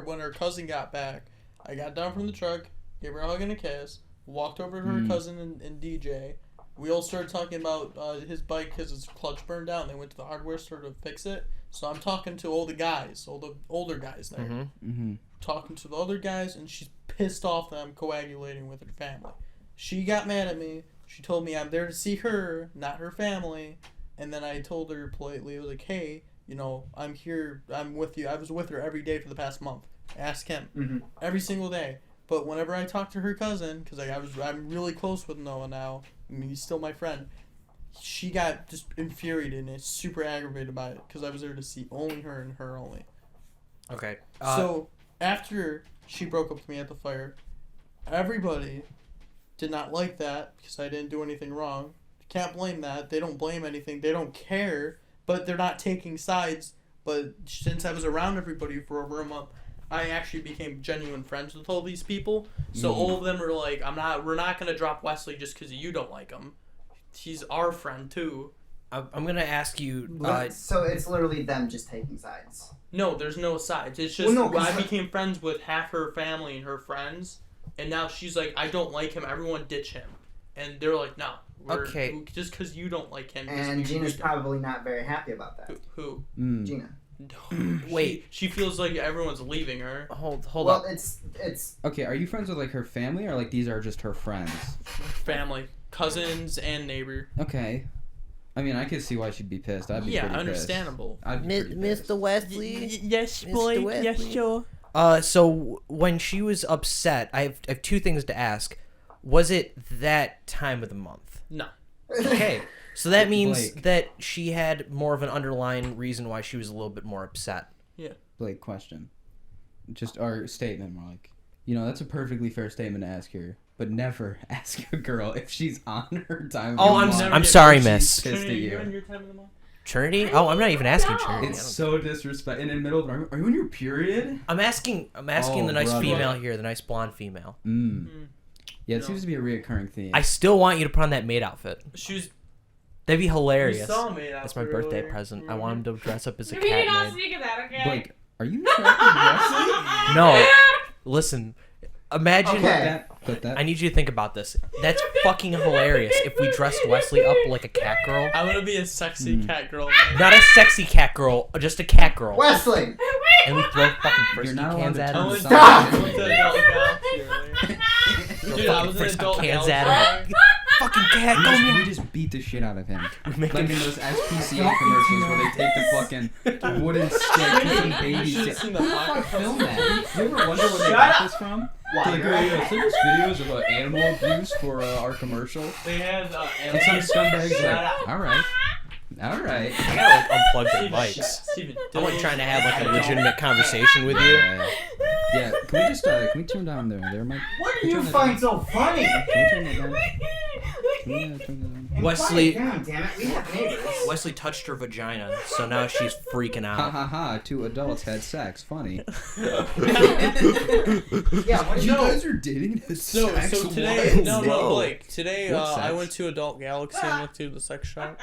when her cousin got back. I got down from the truck, gave her a hug and a kiss, walked over to her cousin and DJ. We all started talking about his bike because his clutch burned out. And they went to the hardware store to fix it. So I'm talking to all the older guys there. Mm-hmm. Talking to the other guys, and she's pissed off that I'm coagulating with her family. She got mad at me. She told me I'm there to see her, not her family. And then I told her politely, I was like, hey, I'm here, I'm with you. I was with her every day for the past month. Ask him. Mm-hmm. Every single day. But whenever I talk to her cousin, because I'm really close with Noah now, I mean, he's still my friend, she got just infuriated and is super aggravated by it, because I was there to see only her and her only. Okay. So, after she broke up with me at the fire, everybody did not like that because I didn't do anything wrong. Can't blame that. They don't blame anything. They don't care, but they're not taking sides. But since I was around everybody for over a month, I actually became genuine friends with all these people. So all of them are like, we're not going to drop Wesley just because you don't like him. He's our friend too. I'm gonna ask you. So it's literally them just taking sides. No, there's no sides. It's just Well, no, 'cause I like- became friends with half her family and her friends, and now she's like, I don't like him. Everyone ditch him, and they're like, no, Okay. Just because you don't like him. And Gina's probably not very happy about that. Who? Gina. Wait. She feels like everyone's leaving her. Hold Well, up. it's Okay, are you friends with like her family or like these are just her friends? Family, cousins, and neighbor. Okay. I mean, I could see why she'd be pissed. I'd be Yeah, pretty pissed. understandable. I'd be pretty pissed. Mr. Wesley. Yes, Mr. boy. Wesley. Yes, sure. So when she was upset, I have two things to ask. Was it that time of the month? No. Okay. So that means Blake. that she had more of an underlying reason why she was a little bit more upset. Blake, question. Just our statement, more like, you know, that's a perfectly fair statement to ask her, but never ask a girl if she's on her time. Oh, of the month. I'm sorry, She's miss. pissed at you. on your time of the month? Trinity? Oh, I'm not even asking No. Trinity. It's so disrespectful. In the middle of are you on your period? I'm asking Oh, the nice brother. female here, the nice blonde female. Yeah, it No. seems to be a reoccurring theme. I still want you to put on that maid outfit. She was. That'd be We hilarious. saw me. That's my birthday present. I want him to dress up as a We did not cat maid. speak of that, okay? Blake, are you attracted to Wesley? No. Listen, imagine Okay. But that I need you to think about this. That's fucking hilarious if we dressed Wesley up like a cat girl. I want to be a sexy cat girl. Not a sexy cat girl, just a cat girl. Wesley. And we throw fucking frisky not allowed cans to at turn him. the Stop! I went to adult galaxy earlier. Dude, I was in Frisky adult cans galaxy. at him. Fucking cat, we go just, me. we just beat the shit out of him. Make Like him- in those SPCA commercials where they take the fucking wooden stick and some baby You shit. should've seen the Who the pocket fuck filmed puzzle. that? You ever wonder where they Shut got up. this from? Why? Like, send us videos of animal abuse for our commercial. They had And some scumbags Shut like, up. alright. Alright. I gotta like unplug Steven, the mics. Steven, I'm like don't- trying to have like a legitimate conversation with you. Yeah, can we just, can we turn down their mic? What do you find so funny? Can we turn that down? Can we, turn that down? And Wesley- quiet down, damn it. We have neighbors. Wesley touched her vagina, so now she's freaking Ha out. ha ha, two adults had sex. Funny. Yeah, what You no. guys are dating and So sex? today, What? no, Whoa. Blake. Today, What I sex? went to Adult Galaxy and looked through the sex shop.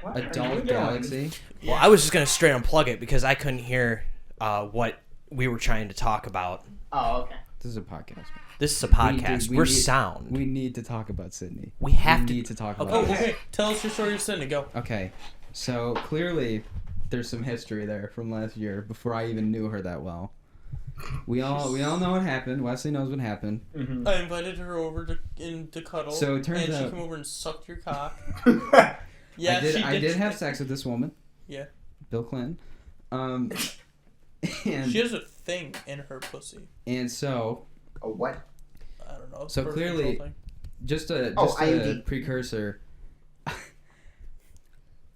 What are you Adult doing? Galaxy. Well, I was just gonna straight unplug it because I couldn't hear what we were trying to talk about. Oh, okay. This is a podcast. This is a podcast. we We're need- sound. We need to talk about Sydney. We have we to. need to talk Okay. about Oh, this. okay. Tell us your story of Sydney. Go. Okay, so clearly there's some history there from last year before I even knew her that well. We all know what happened. Wesley knows what happened. Mm-hmm. I invited her over to cuddle. So it turns and she out- came over and sucked your cock. Mm-hmm. Yeah, I did have sex with this woman. Yeah. Bill Clinton. And She has a thing in her pussy. and so A what? I don't know. So birth clearly- control thing. just a Oh, just a IUD. precursor.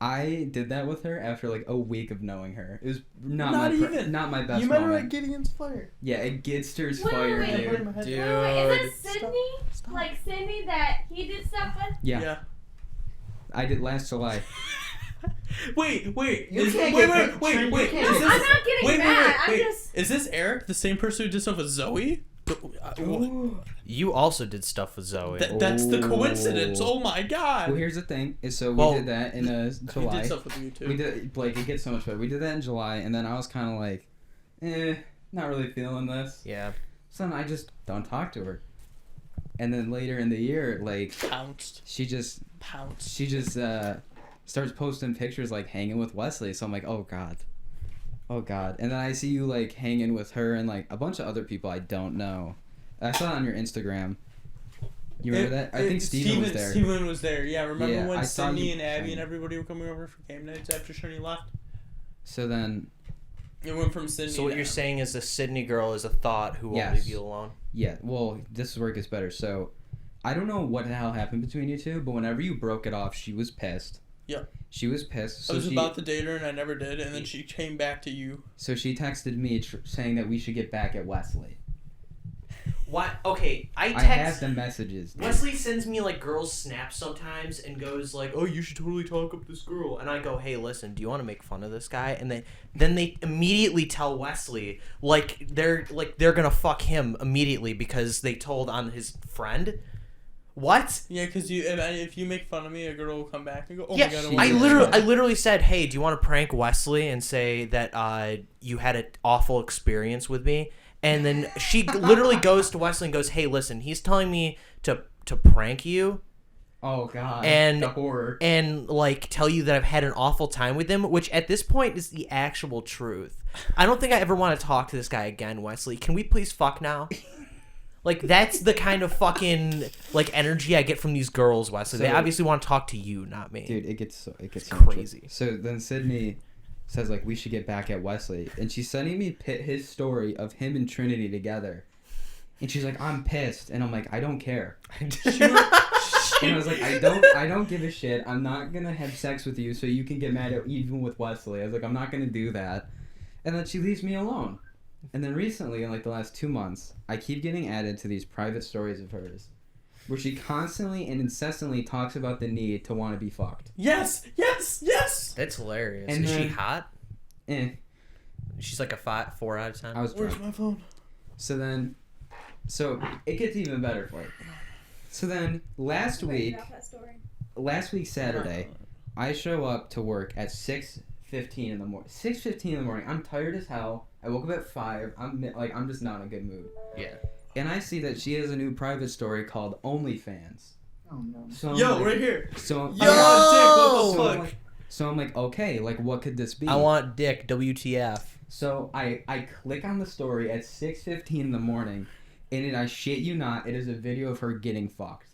I did that with her after like a week of knowing her. It was not Not my even. not my best You met her moment. at Gideon's Fire. Yeah, it Gitster's Wait, fire, wait, dude. wait, Dude. wait, is it Sydney? Like Sydney that he did stuff with? Yeah, I did last July. Wait. You Is, can't wait, get wait, the- wait, you wait. can't No, Is I'm this, not getting wait, mad. I'm wait. just. Is this Eric, the same person who did stuff with Zoe? You also did stuff with Zoe. That's the Oh. coincidence. Oh my god. Well, here's the thing: is so Well, we did that in He July. did stuff with you too. We did Blake. It gets so much better. We did that in July, and then I was kind of like, not really feeling this. Yeah. So then I just don't talk to her. And then later in the year, like Pounced. she just Pounced. starts posting pictures like hanging with Wesley. So I'm like, oh god. And then I see you like hanging with her and like a bunch of other people I don't know. I saw it on your Instagram. You remember that? I think Steven was there. Steven was there. Yeah, remember Yeah, when I saw Sydney you and Abby saying- and everybody were coming over for game nights after Shirley left? So then, It went from Sydney. So what to you're saying is the Sydney girl is a thought who won't Yes. leave you alone. yeah. Well, this is where it gets better. So, I don't know what the hell happened between you two, but whenever you broke it off, she was pissed. Yeah. She was pissed. So I was she, about to date her and I never did, and then she came back to you. So she texted me saying that we should get back at Wesley. What? Okay, I I have the messages. dude. Wesley sends me like girls snaps sometimes and goes like, "Oh, you should totally talk up this girl." And I go, "Hey, listen, do you want to make fun of this guy?" And then they immediately tell Wesley like they're gonna fuck him immediately because they told on his friend. What? Yeah, because if you make fun of me, a girl will come back and go, "Oh Yeah, my god, she I did. literally said, "Hey, do you want to prank Wesley and say that you had an awful experience with me?" And then she literally goes to Wesley and goes, "Hey, listen, he's telling me to prank you." Oh God. And the horror. and like tell you that I've had an awful time with him, which at this point is the actual truth. I don't think I ever want to talk to this guy again, Wesley. Can we please fuck now? Like that's the kind of fucking like energy I get from these girls, Wesley. They So- obviously want to talk to you, not me. Dude, it gets so crazy. So then Sydney says like we should get back at Wesley, and she's sending me his story of him and Trinity together, and she's like, I'm pissed, and I'm like, I don't care. And I was like, I don't give a shit. I'm not gonna have sex with you so you can get mad at even with Wesley. I was like, I'm not gonna do that. And then she leaves me alone. And then recently, in like the last 2 months, I keep getting added to these private stories of hers, where she constantly and incessantly talks about the need to want to be fucked. Yes. That's hilarious. And Is she then- hot? Eh, She's like a 4 out of 10. I was Where's drunk. my phone? So it gets even better for you. So then last week Saturday, I show up to work at 6:15 in the morning. 6:15 in the morning. I'm tired as hell. I woke up at 5. I'm just not in a good mood. Yeah. And I see that she has a new private story called OnlyFans. Oh no. So I'm Yo, like, right here. So Yo, Dick, what the I'm fuck? so I'm like, okay, like what could this be? I want dick. WTF. So I click on the story at 6:15 in the morning, and I shit you not, it is a video of her getting fucked.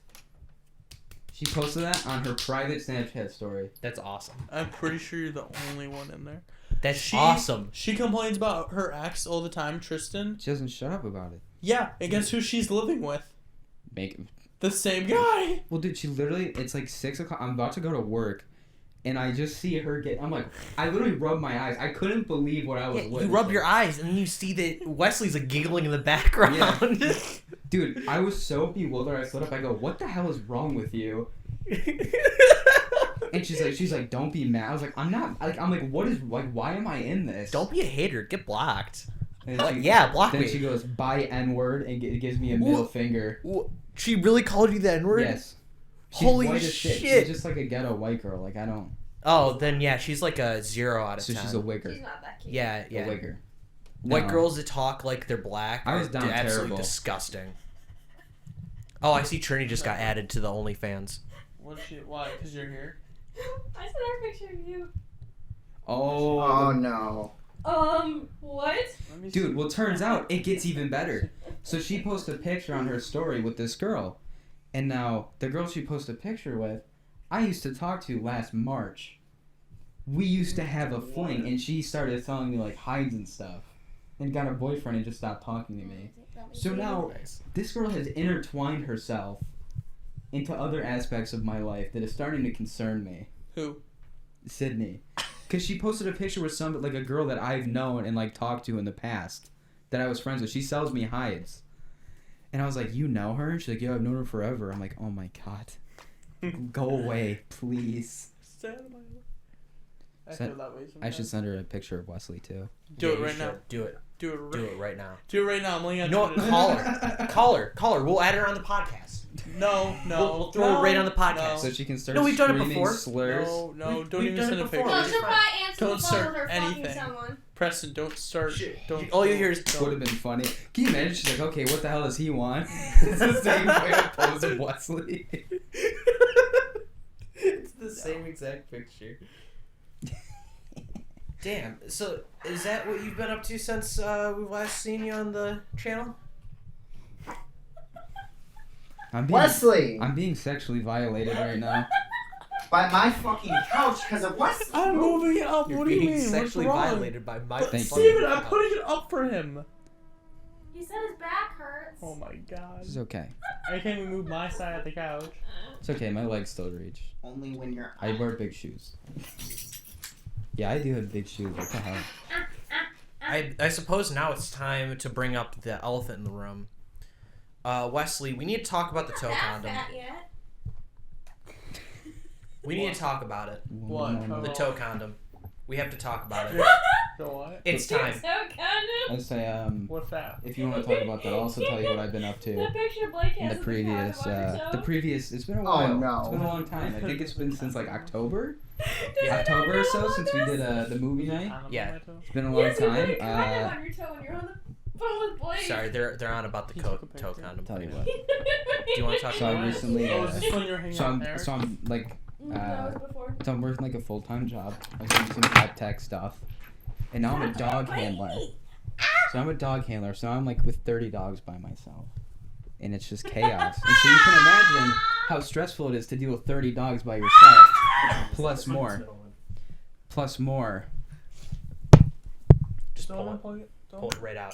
She posted that on her private Snapchat story. That's awesome. I'm pretty sure you're the only one in there. That's awesome. She complains about her ex all the time, Tristan. She doesn't shut up about it. Yeah, and guess who she's living with? Make The same guy. Well, dude, she literally, it's like 6 o'clock. I'm about to go to work, and I just see her get. I'm like, I literally rubbed my eyes. I couldn't believe what I was. Yeah, you rub your eyes and then you see that Wesley's like giggling in the background. Yeah. Dude, I was so bewildered. I stood up. I go, "What the hell is wrong with you?" And she's like, "Don't be mad." I was like, "I'm not." I'm like, "What is like? Why am I in this?" Don't be a hater. Get blocked. And Like, yeah, block Then me. she goes, "Buy N-word," and it gives me a middle finger. She really called you that N-word? Yes. She's Holy white as shit. She's just like a ghetto white girl. Like I don't. Oh, then yeah, she's like a 0 out of So 10. she's a wigger. She's not that cute. Yeah, A yeah. wigger. White No. girls that talk like they're black I are was down absolutely terrible. disgusting. Oh, I see Trini just got added to the OnlyFans. Why? Because you're here? I sent her a picture of you. Oh. Oh no. What? Let me Dude, see. well, turns out it gets even better. So she posted a picture on her story with this girl. And now, the girl she posted a picture with, I used to talk to last March. We used to have a fling, and she started telling me, like, hides and stuff. And got a boyfriend and just stopped talking to me. So now, this girl has intertwined herself into other aspects of my life that is starting to concern me. Who? Sydney. Because she posted a picture with like a girl that I've known and like talked to in the past that I was friends with. She sells me hides. And I was like, you know her? And she's like, yeah, I've known her forever. I'm like, oh my God. Go away, please. Stay out of my life. I Send- feel that way I sometimes. should send her a picture of Wesley too. Do Yeah, it you right now. should. Do it. Do it right. Do it right now. Do it right now. I'm laying on You know what? Twitter. Call her. Call her. We'll add her on the podcast. No. We'll throw it right on the podcast. So she can start No, we've done it screaming before. slurs. No, don't we've even done send it a before. picture. No, she'll probably answer Don't the phone start with her anything. fucking someone. Preston, don't start. Don't. All you hear is Would have been funny. Can you imagine? She's like, okay, what the hell does he want? It's the same way I pose of Wesley. It's the same exact picture. Damn. So, is that what you've been up to since we've last seen you on the channel? Wesley! I'm being sexually violated right now. By my fucking couch because of Wesley. I'm moving it up. You're What do you being mean? What's sexually wrong? violated by my But Thank fucking you. Steven, I'm couch. putting it up for him. He said his back hurts. Oh my god. It's okay. I can't even move my side of the couch. It's okay. My legs still reach. Only when you're. I wear big shoes. Yeah, I do have big shoes. What the hell? I suppose now it's time to bring up the elephant in the room. Wesley, we need to talk about the toe Not condom. that fat yet. We need to talk about it. What? The toe condom. We have to talk about it. So what? It's time. So condom. I'd say What's that? if you want to talk about that, I'll also tell you what I've been up to The picture Blake in has the of previous. condom on her toe. It's been a while. no. It's been a long time. I think it's been since like October. Does it October or not so know since we about did this? the movie night. Condom Yeah. on my toe? It's been a long Yes, you time. put a condom on your toe when you're on the fun with boys. Sorry, they're on about the He took a toe picture. condom. Tell you thing. what. Do you want to talk So I about it? recently, Oh, is this when you're hanging out there? so I'm like, That was before. so I'm working like a full-time job. I'm doing some pet tech stuff, and now I'm a dog handler. So I'm a dog handler. So I'm like with 30 dogs by myself, and it's just chaos. And so you can imagine how stressful it is to deal with 30 dogs by yourself, plus more. Just Don't pull it. unplug it. Pull it right out.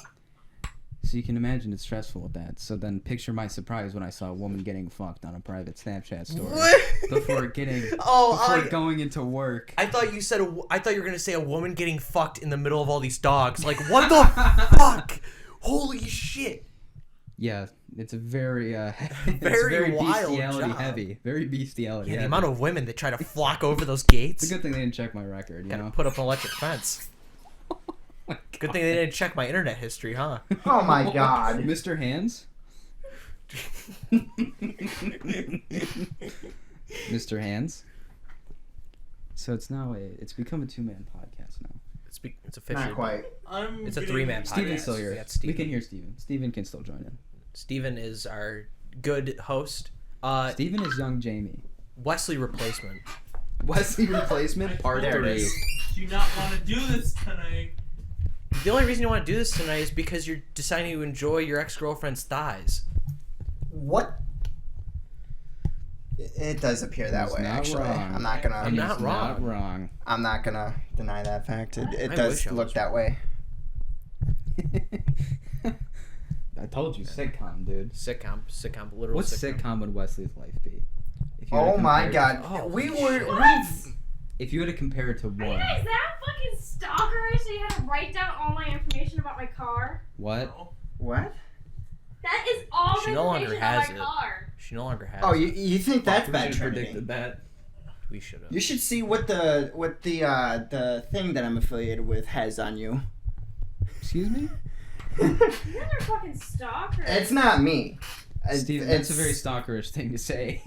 So you can imagine it's stressful with that. So then picture my surprise when I saw a woman getting fucked on a private Snapchat story before going into work. I thought you said. I thought you were gonna say a woman getting fucked in the middle of all these dogs. Like what the fuck? Holy shit! Yeah, it's a very Very wild bestiality job. heavy. Very bestiality Yeah, the heavy. amount of women that try to flock over those gates. It's a good thing they didn't check my record, you Gotta know? put up an electric fence. Good thing they didn't check my internet history, huh? Oh my god. Mr. Hands? Mr. Hands? So it's become a two-man podcast now. It's officially. Not quite. It's a three-man podcast. Steven's still We here. got Steven. We can hear Steven. Steven can still join in. Steven is our good host. Steven is young Jamie. Wesley replacement. Wesley replacement, part There it 3. is. Do not want to do this tonight. The only reason you want to do this tonight is because you're deciding to enjoy your ex-girlfriend's thighs. What? It does appear that He's way, not actually. wrong. I'm not gonna. I'm not He's wrong. not wrong. I'm not gonna deny that fact. It I does wish I look was that way. I told you, sitcom, dude. Sitcom, literal What sitcom. sitcom would Wesley's life be? If you had to Oh my compare- god. Oh, we holy were. shit. If you had to compare it to Are you what? guys that fucking stalkerish? So you had to write down all my information about my car? What? What? That is all She the no longer information has on it. my car. She no longer has. Oh, it. you think that's We bad should've trending? predicted that. We should have. You should see what the thing that I'm affiliated with has on you. Excuse me? You guys are fucking stalkers. It's not me. Steven, that's a very stalkerish thing to say.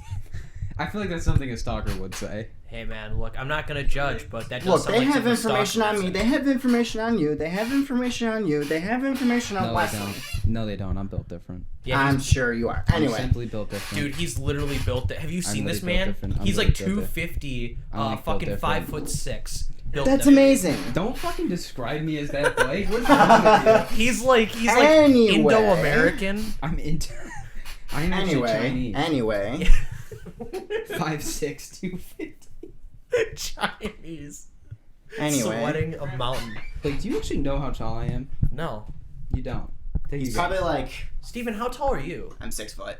I feel like that's something a stalker would say. Hey man, look, I'm not gonna judge, but that does Look, sound they like have something a information stalker on me. would say. They have information on you. They have information on you. They have information on No, they Wesley. don't. No, they don't. I'm built different. Yeah, I'm he's- sure you are. I'm Anyway, simply built different. dude, he's literally built. Have you seen this literally built man? different. I'm He's like literally built 250, I'm like built fucking different. 5'6". Built that's different. amazing. Don't fucking describe me as that, Blake. What's wrong with you? He's like Anyway. Indo-American. I'm into. I'm actually Anyway, Chinese. anyway. 5'6", 250. Chinese. Anyway. Sweating a mountain. Like, do you actually know how tall I am? No. You don't. There you He's go. probably like, Steven, how tall are you? I'm 6 foot.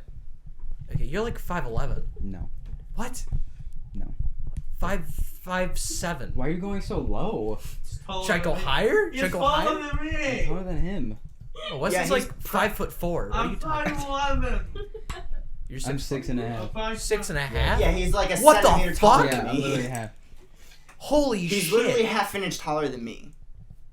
Okay, you're like 5'11". No. What? No. 5'7". Why are you going so low? Should I go higher? Should I You're go taller higher? than I'm me. taller than him. Oh, Wesley's Yeah, he's like 5'4". What are you I'm talking about? 5'11". You're I'm 6'1". 6'5". I'm 6.5? Yeah, he's like a What the centimeter taller fuck? Yeah, than I'm me. literally half. Holy He's shit. literally half an inch taller than me.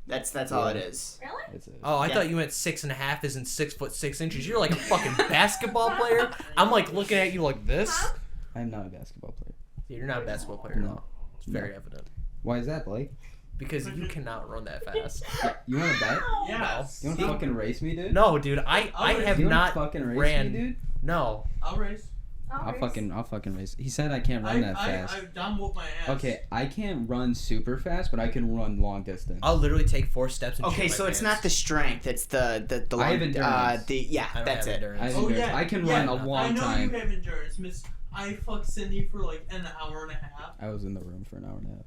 That's all it Yeah. is. Really? It's a, Oh, I Yeah. thought you meant 6.5 isn't 6'6". You're like a fucking basketball player. I'm like looking at you like this. Huh? I'm not a basketball player. You're not a basketball player at No. all. It's very evident. Why is that, Blake? Because you cannot run that fast. You want to bet? Yes. You want to fucking race me, dude? No, dude, I have You wanna not fucking race ran. me, dude? No. I'll race. I'll fucking race. He said I can't run that fast. I've done whoop my ass. Okay, I can't run super fast, but I can run long distance. I'll literally take 4 steps and Okay, shit so my it's pants. not the strength, it's the I have endurance. yeah, I don't that's have it. endurance. I have Oh endurance. yeah. I can yeah, run a long I know time. you have endurance, Miss. I fucked Cindy for like an hour and a half. I was in the room for an hour and a half.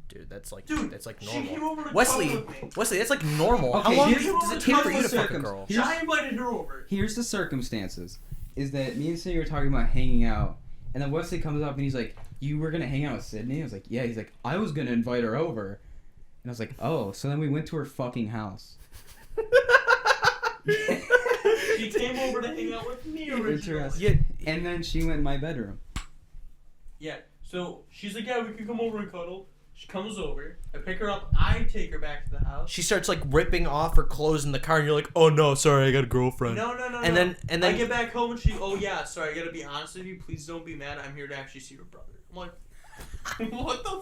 Dude, that's like She came normal. over to Wesley, cuddle with me. Wesley, that's like normal. How Okay, long here's- does it take for you to here's the fuck a circum- girl? Here's- I invited her over. Here's the circumstances: is that me and Sydney were talking about hanging out, and then Wesley comes up and he's like, "You were gonna hang out with Sydney?" I was like, "Yeah." He's like, "I was gonna invite her over," and I was like, "Oh." So then we went to her fucking house. She came over to hang out with me originally. Interesting. And then she went in my bedroom. Yeah. So she's like, yeah, we can come over and cuddle. She comes over. I pick her up. I take her back to the house. She starts like ripping off her clothes in the car, and you're like, "Oh no, sorry, I got a girlfriend." No. And then I get back home and she, oh yeah, sorry, I gotta be honest with you. Please don't be mad. I'm here to actually see your brother. I'm like, what the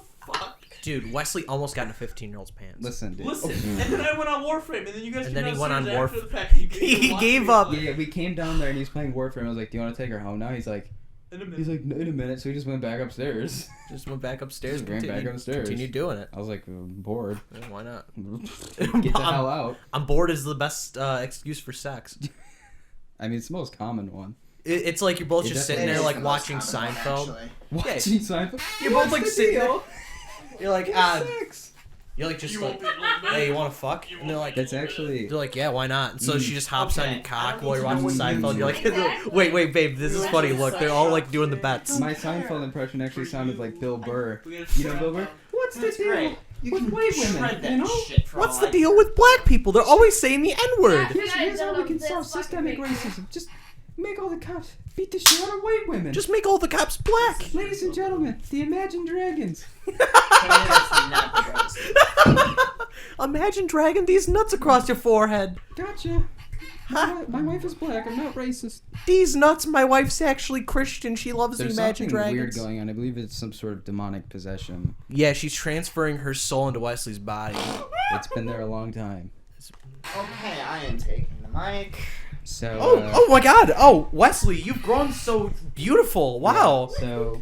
Dude, Wesley almost got in a 15-year-old's pants. Listen, dude. Listen, and then I went on Warframe, and then you guys. And then he went on after Warframe. the fact, he He gave up. Yeah, we came down there and he's playing Warframe. I was like, "Do you want to take her home now?" He's like, In a minute. "In a minute." So he just went back upstairs. Just went back upstairs. Just ran back upstairs. Continue doing it. I was like, bored. Yeah, why not? Get the hell out. I'm bored is the best excuse for sex. I mean, it's the most common one. It's like you're both It just definitely sitting there is like the most watching common one, Seinfeld. actually. Watching Seinfeld. You're both like sitting there. deal? You're like, Sex. you're like just You like, won't be a little bit. hey, you want to fuck? And they're like, That's actually. they're like, yeah, why not? And so she just hops on Okay. your cock I don't while you're need watching to know Seinfeld. what You're you like, do. wait, babe, this is funny. Look, they're all like doing the bets. My Seinfeld impression actually sounded like Bill Burr. We gotta You know shut Bill Burr? up. What's the That's deal great. You with can white shred women? that You know? shit for What's all the I deal care. with black people? They're always saying the N-word. Here's how we can This solve fucking systemic thing. racism. Just make all the cops beat the shit out of white women. Just make all the cops black. Ladies and gentlemen, the Imagine Dragons. Canada's not racist. Imagine dragging these nuts across your forehead. Gotcha. My wife is black. I'm not racist. These nuts, my wife's actually Christian. She loves There's Imagine something weird Dragons. going on. I believe it's some sort of demonic possession. Yeah, she's transferring her soul into Wesley's body. It's been there a long time. Okay, I am taking the mic. So. Oh my God! Oh, Wesley, you've grown so beautiful. Wow. Yeah, so.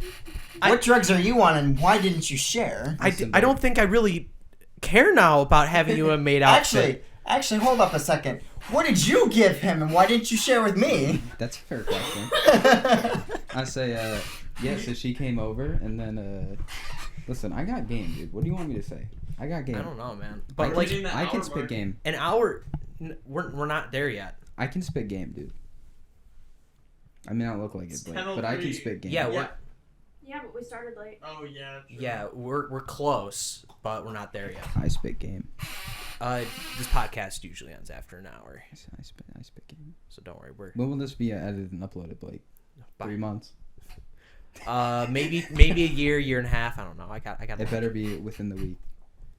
What drugs are you on, and why didn't you share? I don't think I really care now about having you a maid outfit. Actually, hold up a second. What did you give him, and why didn't you share with me? That's a fair question. I say, yeah, so she came over, and then, listen, I got game, dude. What do you want me to say? I got game. I don't know, man. I But can, like I can spit game. an hour, we're not there yet. I can spit game, dude. I may not look like it, but I can 10:03. spit game. Yeah, Yeah, but we started late. Oh yeah. True. yeah, we're close, but we're not there yet. I spit game. This podcast usually ends after an hour, I spit game. so don't worry. We're When will this be edited and uploaded? Like 3 months. maybe a year and a half. I don't know. I got. It better be within the week.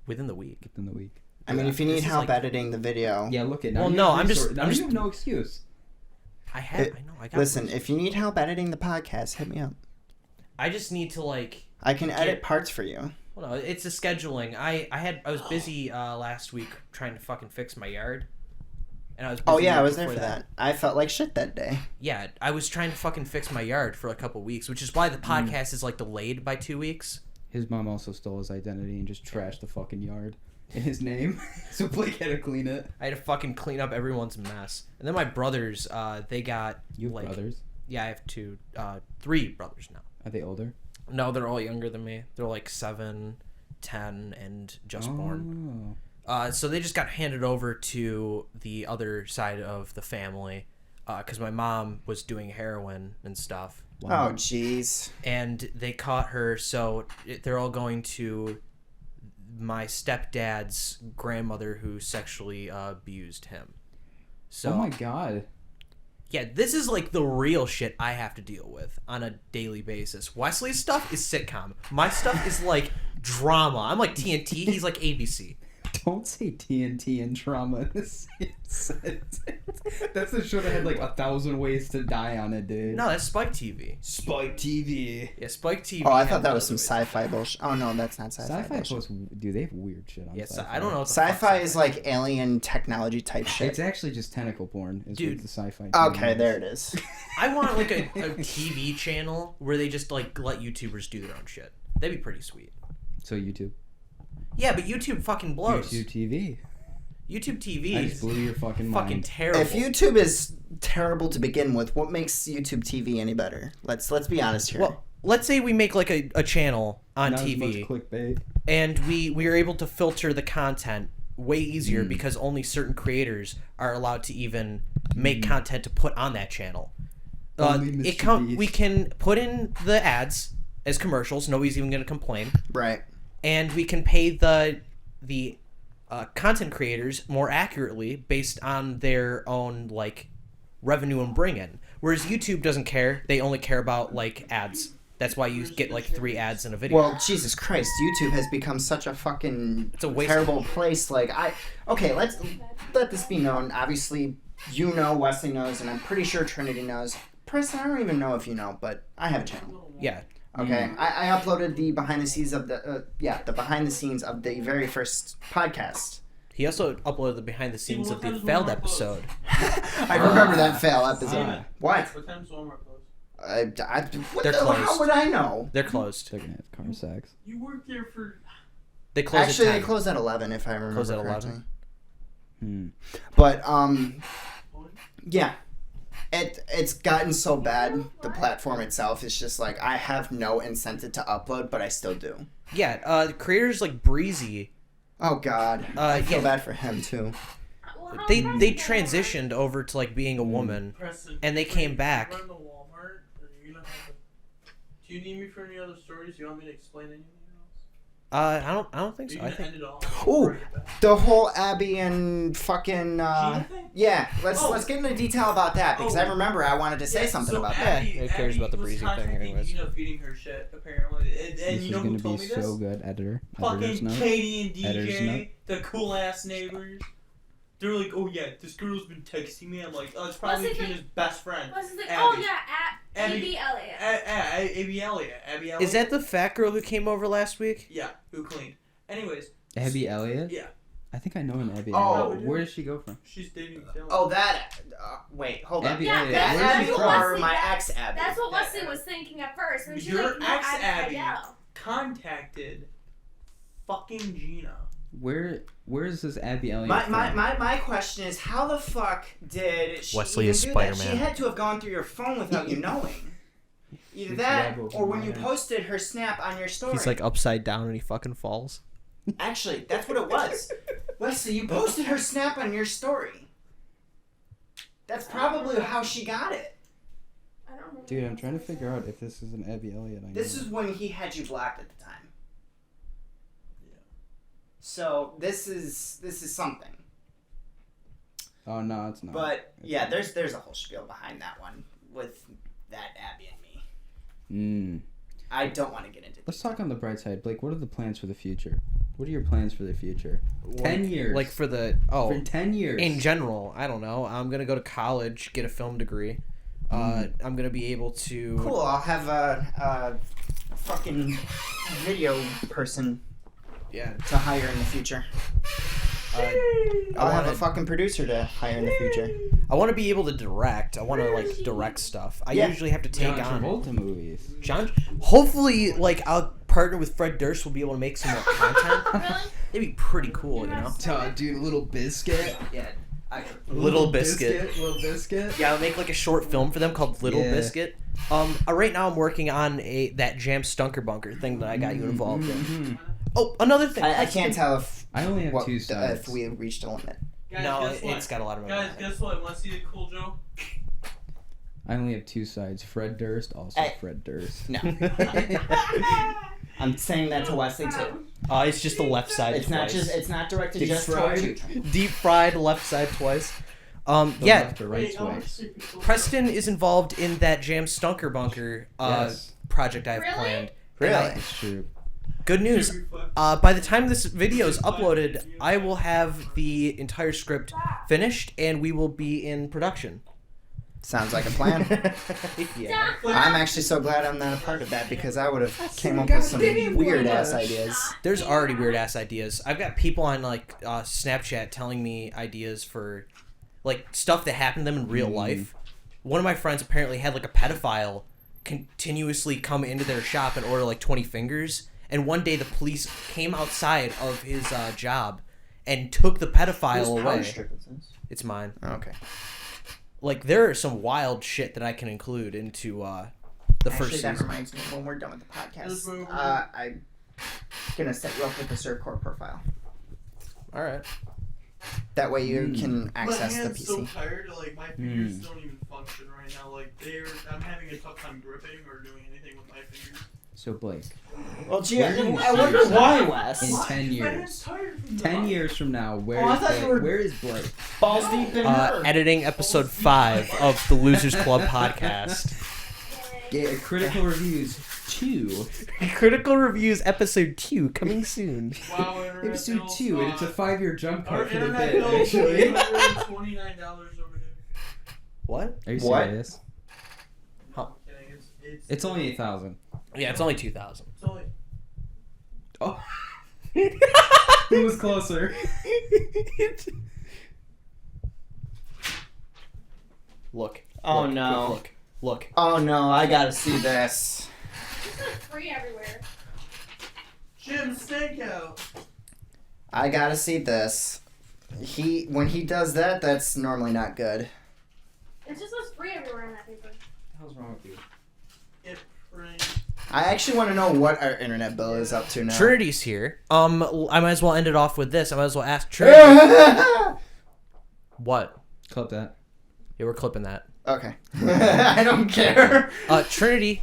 within the week. Within the week. I mean, if you need This is help like- editing the video, Yeah, look at now. Well, you no, have I'm just- resort- now I'm you just- have no excuse. I have. I know. I got. listen, if you need help editing the podcast, hit me up. I just need to like. I can edit parts for you. Well, no, it's the scheduling. I was busy last week trying to fucking fix my yard, and I was. Busy Oh yeah, the I week was there before for that. I felt like shit that day. Yeah, I was trying to fucking fix my yard for a couple weeks, which is why the podcast is like delayed by 2 weeks. His mom also stole his identity and just trashed the fucking yard in his name. So Blake had to clean it. I had to fucking clean up everyone's mess, and then my brothers, they got You have like, brothers? yeah, I have 3 brothers now. Are they older? No, they're all younger than me. They're like 7, 10, and just born. So they just got handed over to the other side of the family because my mom was doing heroin and stuff. Wow. Oh jeez. And they caught her, so they're all going to my stepdad's grandmother who sexually abused him. So, Oh my god. yeah, this is like the real shit I have to deal with on a daily basis. Wesley's stuff is sitcom. My stuff is like drama. I'm like TNT. He's like ABC. Don't say TNT and trauma in the same sentence. That's the show that had like 1,000 ways to die on it, dude. No, that's Spike TV. Spike TV. Yeah, Spike TV. Oh, I had thought that one was of some those. sci-fi bullshit. Oh no, that's not sci-fi. Sci-fi bullshit. posts, dude, they have weird shit on Yes, sci-fi. I don't know. What the fuck Sci-fi is like alien technology type shit. It's actually just tentacle porn. Is Dude. what the sci-fi. Okay, channel there is. it is. I want like a TV channel where they just like let YouTubers do their own shit. That'd be pretty sweet. So YouTube. Yeah, but YouTube fucking blows. YouTube TV. YouTube TV I is just blew your fucking mind. fucking terrible. If YouTube is terrible to begin with, what makes YouTube TV any better? Let's be honest here. Well, let's say we make like a channel on Not as TV, much clickbait. and we are able to filter the content way easier because only certain creators are allowed to even make content to put on that channel. Only Mr. Beast. We can put in the ads as commercials. Nobody's even going to complain, right. and we can pay the content creators more accurately based on their own like revenue and bring in. Whereas YouTube doesn't care; they only care about like ads. That's why you get like 3 ads in a video. Well, Jesus Christ, YouTube has become such a fucking It's a waste terrible place. Like okay, let's let this be known. Obviously, you know, Wesley knows, and I'm pretty sure Trinity knows. Preston, I don't even know if you know, but I have a channel. yeah, Okay, I uploaded the behind the scenes of the behind the scenes of the very first podcast. He also uploaded the behind the scenes of the failed episode. I remember that fail episode. What? What time's Walmart closed? They're closed. How would I know? They're closed. They're gonna have car sex. You work there for. They closed Actually, at they 10. closed at 11, if I remember Closed at correctly. 11? But yeah, it's gotten so bad. The platform itself is just like I have no incentive to upload, but I still do. Yeah, creators like Breezy. Oh God, I feel yeah. bad for him too. They transitioned over to like being a woman, Preston, and they came back. Run to Walmart, or you gonna have to... Do you need me for any other stories? You want me to explain anything else? I don't think Are so. you I gonna think. end it all? Ooh, the whole Abby and fucking Gina thing? yeah. Let's Oh. get into detail about that because I remember I wanted to say something about that. Who cares about the breezy thing anyways? Gina feeding her shit apparently, and This you is know who gonna told be me this? so good, editor's Fucking note. Katie and Editor's note. DJ, the cool ass neighbors. They're like, oh yeah, this girl's been texting me. I'm like, oh, it's probably What's his Gina's best friend. What's his name? Abby. Oh yeah, Abby. A.B. Elliott. Abby Elliott. Abby Elliott. Is that the fat girl who came over last week? Yeah, who cleaned. Anyways. Abby Elliott? Yeah. I think I know an Abby Oh. Elliott. Where does she go from? She's dating Dylan. Oh, that. Wait, hold on. Abby Yeah, Elliott. that's- Where's Abby she what from? or Westley- my that- ex Abby. That's what Yeah. Westley was thinking at first. And she's Your like, no, ex Abby. Abby contacted fucking Gina. Where is this Abby Elliott My question is, how the fuck did she Wesley even is do that? Spider-Man. She had to have gone through your phone without you knowing. Either that, or when you posted her snap on your story. He's like upside down and he fucking falls. Actually, that's what it was. Wesley, you posted her snap on your story. That's probably how she got it. I don't know. Dude, I'm trying to figure out if this is an Abby Elliott. This is when he had you blocked at the time. So this is something. Oh no, it's not. But yeah, there's a whole spiel behind that one with that Abby and me. I don't want to get into Let's talk on the bright side. Blake, what are the plans for the future? What are your plans for the future? 10 years. Like for the For 10 years. in general, I don't know. I'm gonna go to college, get a film degree. I'm gonna be able to. Cool, I'll have a fucking video person Yeah. to hire in the future. I'll have a fucking producer to hire in the future. I want to be able to direct. I want to like direct stuff. I Yeah. usually have to take John on Travolta movies. John. Hopefully, like I'll partner with Fred Durst. We'll be able to make some more content. Really? It'd be pretty cool, you know. Dude, Little Biscuit. Yeah. Little Biscuit. Little Biscuit. Yeah, I'll make like a short film for them called Little Yeah. Biscuit. Right now I'm working on that Jam Stunker Bunker thing that I got you involved in. Mm-hmm. Oh, another thing. I can't tell if I only have two sides. if we reached a limit. Guys, No, guess what? it's got a lot of money. Guys, guess what? Want to see the cool joke? I only have two sides. Fred Durst, also Hey. Fred Durst. No. I'm saying that to Wesley too. It's just the left side It's twice. it's not directed Deep just fried. towards you. Deep fried left side twice. The Yeah, left or right I wanna way. see the cool Preston is involved in that Jam Stunker Bunker Yes. project I've Really? planned. Really? And It's true. good news. By the time this video is uploaded, I will have the entire script finished and we will be in production. Joke. Sounds like a plan. Yeah. I'm actually so glad I'm not a part of that because I would have came up with some weird ass ideas. There's already weird ass ideas. I've got people on like Snapchat telling me ideas for like stuff that happened to them in real life. One of my friends apparently had like a pedophile continuously come into their shop and order like 20 fingers. And one day the police came outside of his job and took the pedophile away. It's mine. Okay. Like there are some wild shit that I can include into the first Actually, that season. reminds me. When we're done with the Just podcast, move. I'm gonna set you up with a Corp profile. All right. That way you can My access the hand's so PC. tired, like my fingers don't even function right now. Like I'm having a tough time gripping or doing anything with my fingers. So Blake, Well, gee, Where do you I wonder see why, in Wes. 10 My hand's years, tired from the 10 years from now, where Oh, I is thought you Blake? were- Where is Blake? Balls deep in her. Editing episode 5 of the Losers Club podcast. Yeah, critical reviews 2. Critical Reviews episode 2 coming soon. Wow, internet Episode bill 2, and it's a sucks. 5-year jump Our cut for the internet bit, bill is actually. $829 over here. What? Are you What? serious? No, I'm kidding. It's It's only 8,000. Yeah, it's only 2,000. It's only... Oh. Who was closer? Look. Oh, look, no. Look. Oh no, I gotta see this. This is free everywhere. Jim Stakeout. I gotta see this. When he does that, that's normally not good. It just says free everywhere on that paper. What the hell's wrong with you? It free. I actually want to know what our internet bill is up to now. Trinity's here. I might as well end it off with this. I might as well ask Trinity. What? Clip that. Yeah, we're clipping that. Okay. I don't care. Trinity,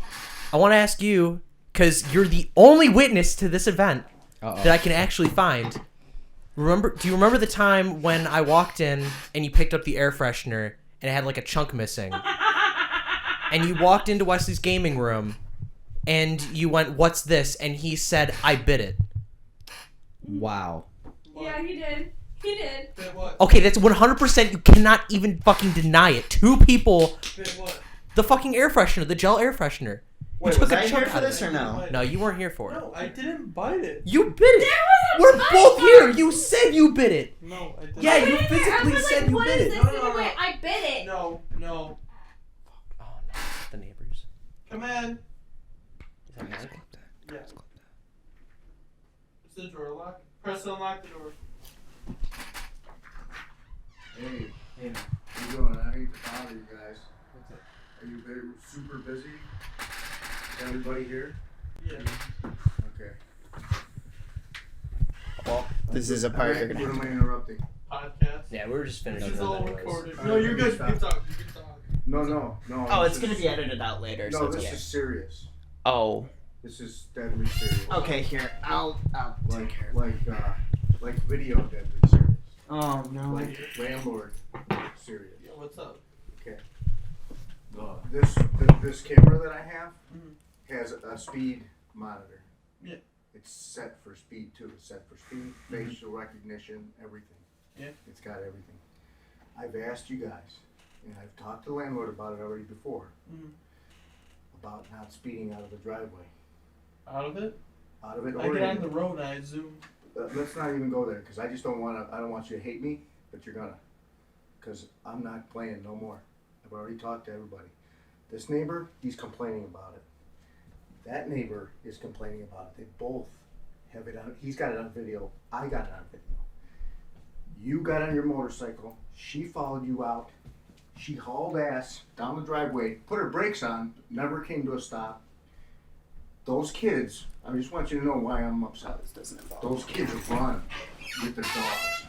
I want to ask you, because you're the only witness to this event that I can actually find. Do you remember the time when I walked in and you picked up the air freshener and it had like a chunk missing? And you walked into Wesley's gaming room and you went, "What's this?" And he said, "I bit it." Wow. Yeah, he did. He did. Bit what? Okay, that's 100%. You cannot even fucking deny it. 2 people. Bit what? The fucking air freshener, the gel air freshener. Wait, took was a I chunk here for out of this it. or no? No, you weren't here for it. No, I didn't bite it. You bit it. We're bite both mark. here. You said you bit it. No, I didn't. Yeah, you I physically was said like, you what bit is it. this? No, And no, he no. went, I bit it. No. Oh no, the neighbors. Come in. Is that Mike? Yeah. Is the door locked? Press unlock the door. Hey, how you doing? I hate to bother you guys. Are you very super busy? Is everybody here? Yeah. Okay. Well, this is a part you're What gonna am I interrupting? Podcast. Yeah, we were just finishing This is them all anyways. recorded. Alright, No, you're good. You stop. can talk. You can talk. No. Oh, this it's gonna is- be edited out later. No, so it's this okay. is serious. Oh. This is deadly serious. Okay, here. I'll take Like, care of it. like video deadly serious. Oh no. Like landlord serious. Yeah, what's up? Okay. This camera that I have has a speed monitor. Yeah. It's set for speed too. It's set for speed, facial recognition, everything. Yeah. It's got everything. I've asked you guys, and I've talked to the landlord about it already before, about not speeding out of the driveway. Out of it? Out of it I or get in on it. the road and I zoom. Let's not even go there, because I just don't want to. I don't want you to hate me, but you're gonna. Because I'm not playing no more. I've already talked to everybody. This neighbor, he's complaining about it. That neighbor is complaining about it. They both have it on. He's got it on video. I got it on video. You got on your motorcycle. She followed you out. She hauled ass down the driveway, put her brakes on, never came to a stop. Those kids, I just want you to know why I'm upset. This doesn't involve. Those kids run with their dogs.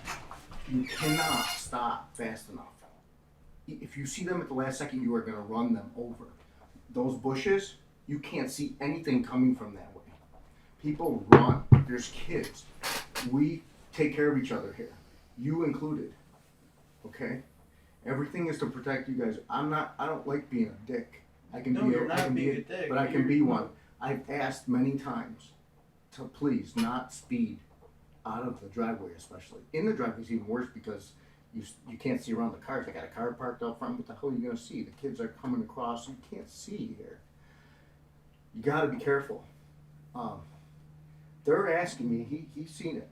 You cannot stop fast enough. If you see them at the last second, you are going to run them over. Those bushes, you can't see anything coming from that way. People run. There's kids. We take care of each other here. You included. Okay? Everything is to protect you guys. I don't like being a dick. I can No, be you're I not can being be a dick. but I can You're- be one. I've asked many times to please not speed out of the driveway, especially. In the driveway is even worse because you can't see around the cars. I got a car parked out front. What the hell are you going to see? The kids are coming across. You can't see here. You got to be careful. They're asking me. He's seen it.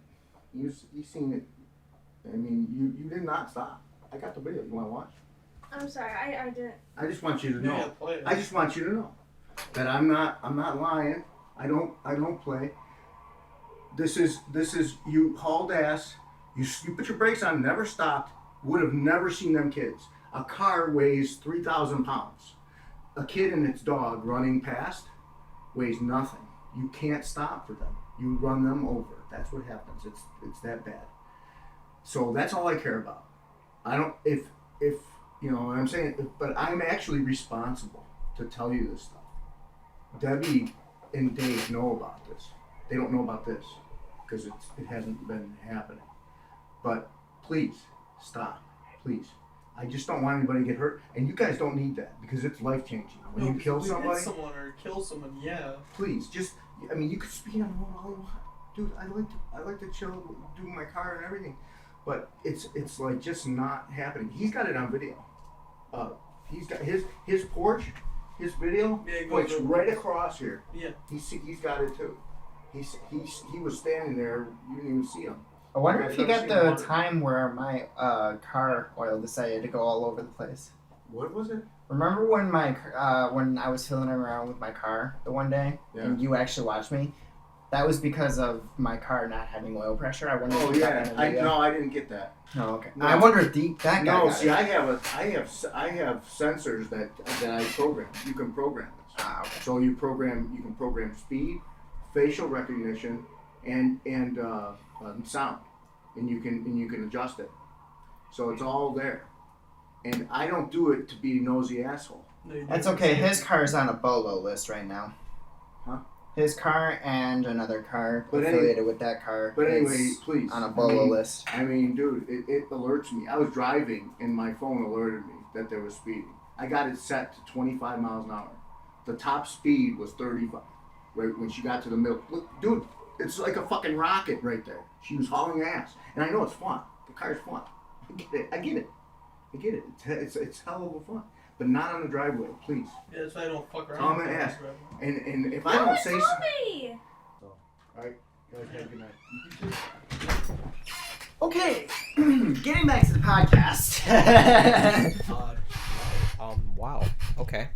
He's seen it. I mean, you did not stop. I got the video. You want to watch? I'm sorry, I didn't. I just want you to know. Yeah, play it. I just want you to know that I'm not lying. I don't play. This is you hauled ass. You put your brakes on, never stopped. Would have never seen them kids. A car weighs 3,000 pounds. A kid and its dog running past weighs nothing. You can't stop for them. You run them over. That's what happens. It's that bad. So that's all I care about. I don't if you know what I'm saying, but I'm actually responsible to tell you this stuff. Debbie and Dave know about this. They don't know about this because it hasn't been happening. But please stop, please. I just don't want anybody to get hurt, and you guys don't need that because it's life changing. When No, you kill if we hit somebody, someone or kill someone, yeah. please just. I mean, you could speed on the road all you want, dude. I like to chill, do my car and everything, but it's like just not happening. He's got it on video. He's got his porch his video Yeah, it points goes over. right across here. Yeah. He's got it too. He was standing there. You didn't even see him. I wonder I've if he never got seen the water. time where my car oil decided to go all over the place. What was it? Remember when when I was fiddling around with my car the one day, and you actually watched me? That was because of my car not having oil pressure. I wonder. Oh if you got yeah, that in the video. I didn't get that. Oh, okay. No. I wonder if that guy No, got see, it. I have sensors that I program. You can program this. Ah, okay. So you can program speed, facial recognition, and sound, and you can adjust it. So it's all there. And I don't do it to be a nosy asshole. That's okay. His car's on a BOLO list right now. Huh? His car and another car But affiliated with that car. But is anyway, please. on a BOLO list. I mean, dude, it alerts me. I was driving and my phone alerted me that there was speeding. I got it set to 25 miles an hour. The top speed was 35. Right when she got to the middle. Look, dude, it's like a fucking rocket right there. She was hauling ass. And I know it's fun. The car's fun. I get it. It's hell of a fun. But not on the driveway, please. Yeah, that's why I don't fuck around. I'm gonna ask. And if I don't say so. me. Alright, guys, have a good night. Okay, getting back to the podcast. Wow. Okay.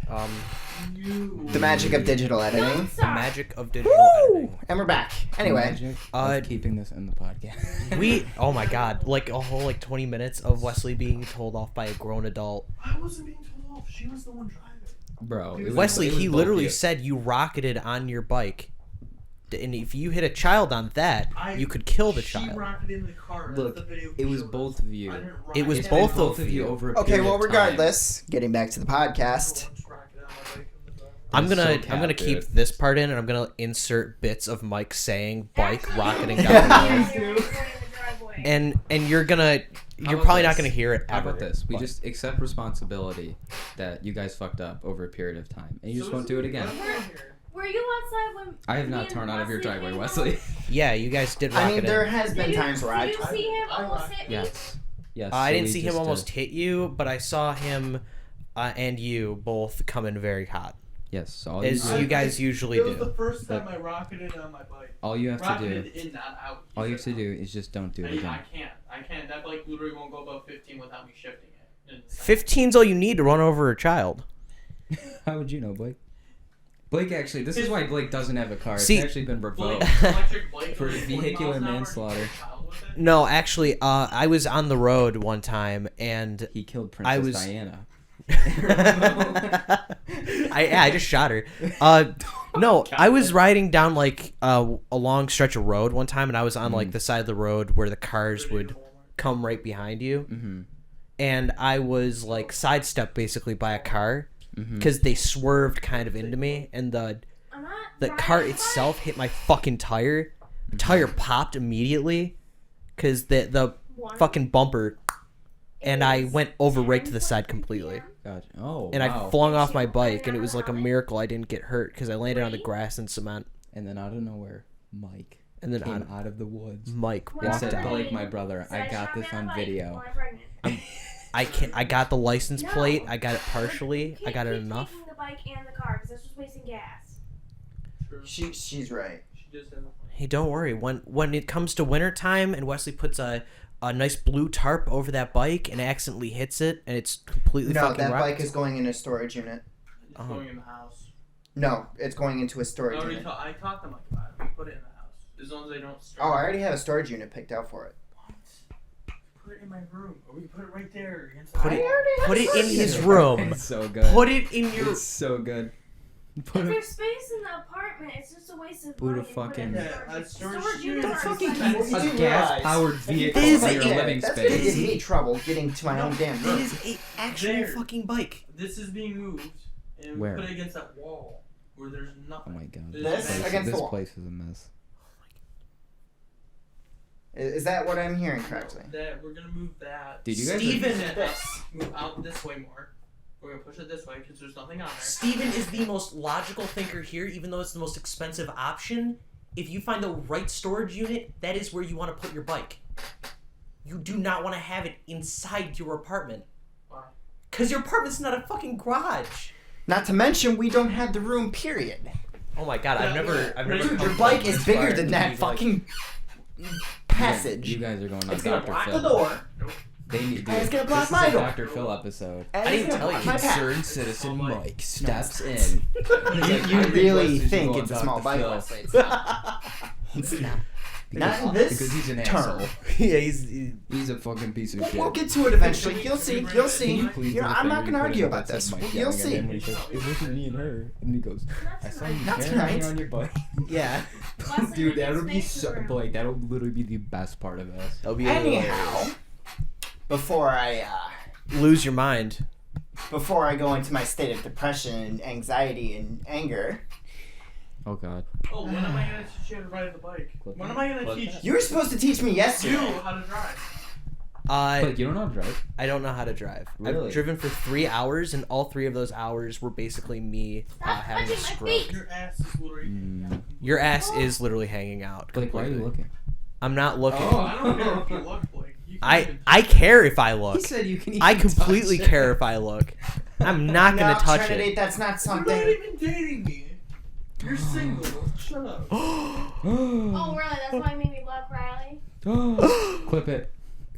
The magic of digital editing. The magic of digital editing. And we're back. Anyway, Magic of keeping this in the podcast. Oh my god, like a whole 20 minutes of Wesley being told off by a grown adult. I wasn't being told off. She was the one driving. Bro, it was- Wesley, it was he both literally you. said you rocketed on your bike. And if you hit a child on that, you could kill the She child. rocketed in the car. That's Look, the video it was showed both us. of you. I didn't rock It was It's both been of you. over a okay, period well, of time. regardless, getting back to the podcast. I'm That's gonna so I'm gonna cap, keep dude. this part in, and I'm gonna insert bits of Mike saying "bike rocketing down the road," and you're How about probably not this? gonna hear it How ever. about this? We but- just accept responsibility that you guys fucked up over a period of time, and you just won't do it again. Were you outside when? I have me not and torn out of your Wesley driveway, came Wesley. home? Yeah, you guys did rock I mean, it there in. has been times where Did you see him almost hit me? Yes. Yes. I so didn't we see him just, almost hit you, but I saw him and you both come in very hot, Yes. So all as you, you guys usually It was the do. first time But- I rocketed on my bike. all you have to Rocketed do, in, not out. all you have to do is just don't do it I again. can't. That bike literally won't go above 15 without me shifting it. And 15's all you need to run over a child. How would you know, Blake? Blake actually, this is why Blake doesn't have a car. See- it's actually been revoked. electric bike For with 40 vehicular miles an hour, manslaughter. and a child with it? No, actually, I was on the road one time, and He killed I Princess was- Diana. I just shot her. No, I was riding down like a long stretch of road one time, and I was on like the side of the road where the cars would come right behind you, Mm-hmm. and I was like sidestepped basically by a car Mm-hmm. because they swerved kind of into me, and the I'm not car driving itself hit my fucking tire. The tire popped immediately because the One fucking bumper, and I is went over right to the 10:50 side completely. Gotcha. Oh, And wow. I flung off my bike, and it was like a miracle I didn't get hurt because I landed on the grass and cement. And then out of nowhere, Mike And then came out of the woods Mike and walked said, out. Blake, my brother, I Said, got "Shot me this on on a bike video. while I'm pregnant." I got the license No. plate. I got it partially. You I got it can't keep enough. taking the bike and the car because that's just wasting gas. True. She's right. She just has Hey, don't worry. When it comes to winter time and Wesley puts a nice blue tarp over that bike and accidentally hits it and it's completely No, fucking that wrecked. bike is going in a storage unit. It's Uh-huh. going in the house. No, it's going into a storage unit. I talked to Mike about it. We put it in the house. As long as they don't Oh, I already have a storage unit picked out for it. Put it in my room. Or we can put it right there against Put the it- wall. Put it in his room. It's so good. Put it in your. It's so good. If Put it. there's space in the apartment, it's just a waste of Put a money. to put it in fucking- storage. Yeah, a storage Storage unit. units are fucking expensive. You A do gas-powered realize- vehicle Is for it- your yeah, living That's space. gonna give me trouble getting to my own damn It room. is a actual There. fucking bike. This is being moved. And Where? we put it against that wall where there's Oh nothing. my god. This place, against the this wall. place is a mess. Is that what I'm hearing correctly? That we're gonna move that. Dude, you guys are- Steven, Move out this way more. We're gonna push it this way because there's nothing on there. Steven is the most logical thinker here, even though it's the most expensive option. If you find the right storage unit, that is where you want to put your bike. You do not want to have it inside your apartment. Why? Because your apartment's not a fucking garage. Not to mention, we don't have the room, period. Oh my god, I've never. Dude, your bike is bigger than that fucking passage. You guys are going on It's gonna Dr. block Phil. the door. They need And it's gonna block this is my a door. Dr. Phil episode. And I it's didn't gonna tell block you. my path. Concerned citizen Mike steps in. You really think it's a small bike, Wesley. It's not. It's not. Not in this Because he's an term. asshole. Yeah, He's a fucking piece of shit. We'll get to it eventually. You'll see. You'll see. Can you please You know, do the I'm thing not where you gonna put argue it about in this. Mike You'll yelling at see. him when he says, it wasn't me and her. And he goes, I saw you Not carrying me tonight. on your bike. Yeah. Wesley, Dude, make that'll be space so, for him. Blake, that'll literally be the best part of this. That'll be Anyhow, before I lose your mind. go into my state of depression, anxiety, and anger, Oh god. Oh, when am I gonna teach you how to ride the bike? When am I gonna teach you were supposed to teach me you yesterday. how to drive? Blake, you don't know how to drive? I don't know how to drive. Really? I've driven for 3 hours, and all 3 of those hours were basically me Stop having a touching my stroke. feet. Your ass is literally. Your ass is literally hanging out. Blake, why are you completely. looking? I'm not looking. I don't care if you look like. You can even- I care if I look. He said you can even I completely touch it. care if I look. I'm not gonna No, touch Trinity, it. that's not You're not something. even dating me. You're single. Shut up. Oh, really? That's why you made me block Riley? Clip it.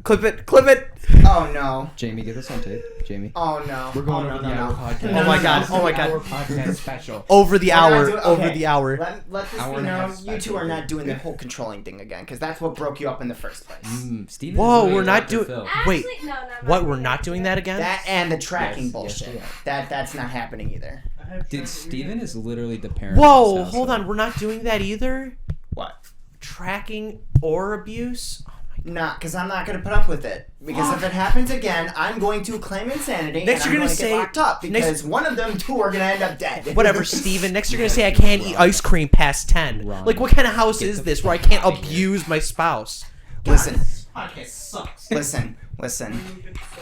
Clip it. Clip it. Oh no. Jamie, get this on tape. Jamie. Oh no. We're going oh, over no, the no, hour no. podcast. No, Oh my no, god. no. Oh my god. Hour podcast special. Over the We're not hour. doing- Over okay. the hour. Let this Hour be and a half known. You two special. are not doing the whole controlling thing again, because that's what broke you up in the first place. Steven Whoa, is really we're not Dr. doing- Phil. Wait, Actually, no, What? We're not doing that again? That and the tracking Yes, bullshit. yes, That's not happening either. I have Dude, trouble Steven hearing. is literally the parent. of Whoa, this hold household. on. We're not doing that either. What? Tracking or abuse? Nah, because I'm not going to put up with it. Because if it happens again, I'm going to claim insanity. Next and you're I'm gonna going to get say- locked up next- because one of them two are going to end up dead. Whatever, Steven. Next you're gonna say I can't eat ice cream past 10. Wrong. Like, what kind of house Get is the this where I fuck can't outta here. abuse my spouse? Listen, This podcast sucks. listen.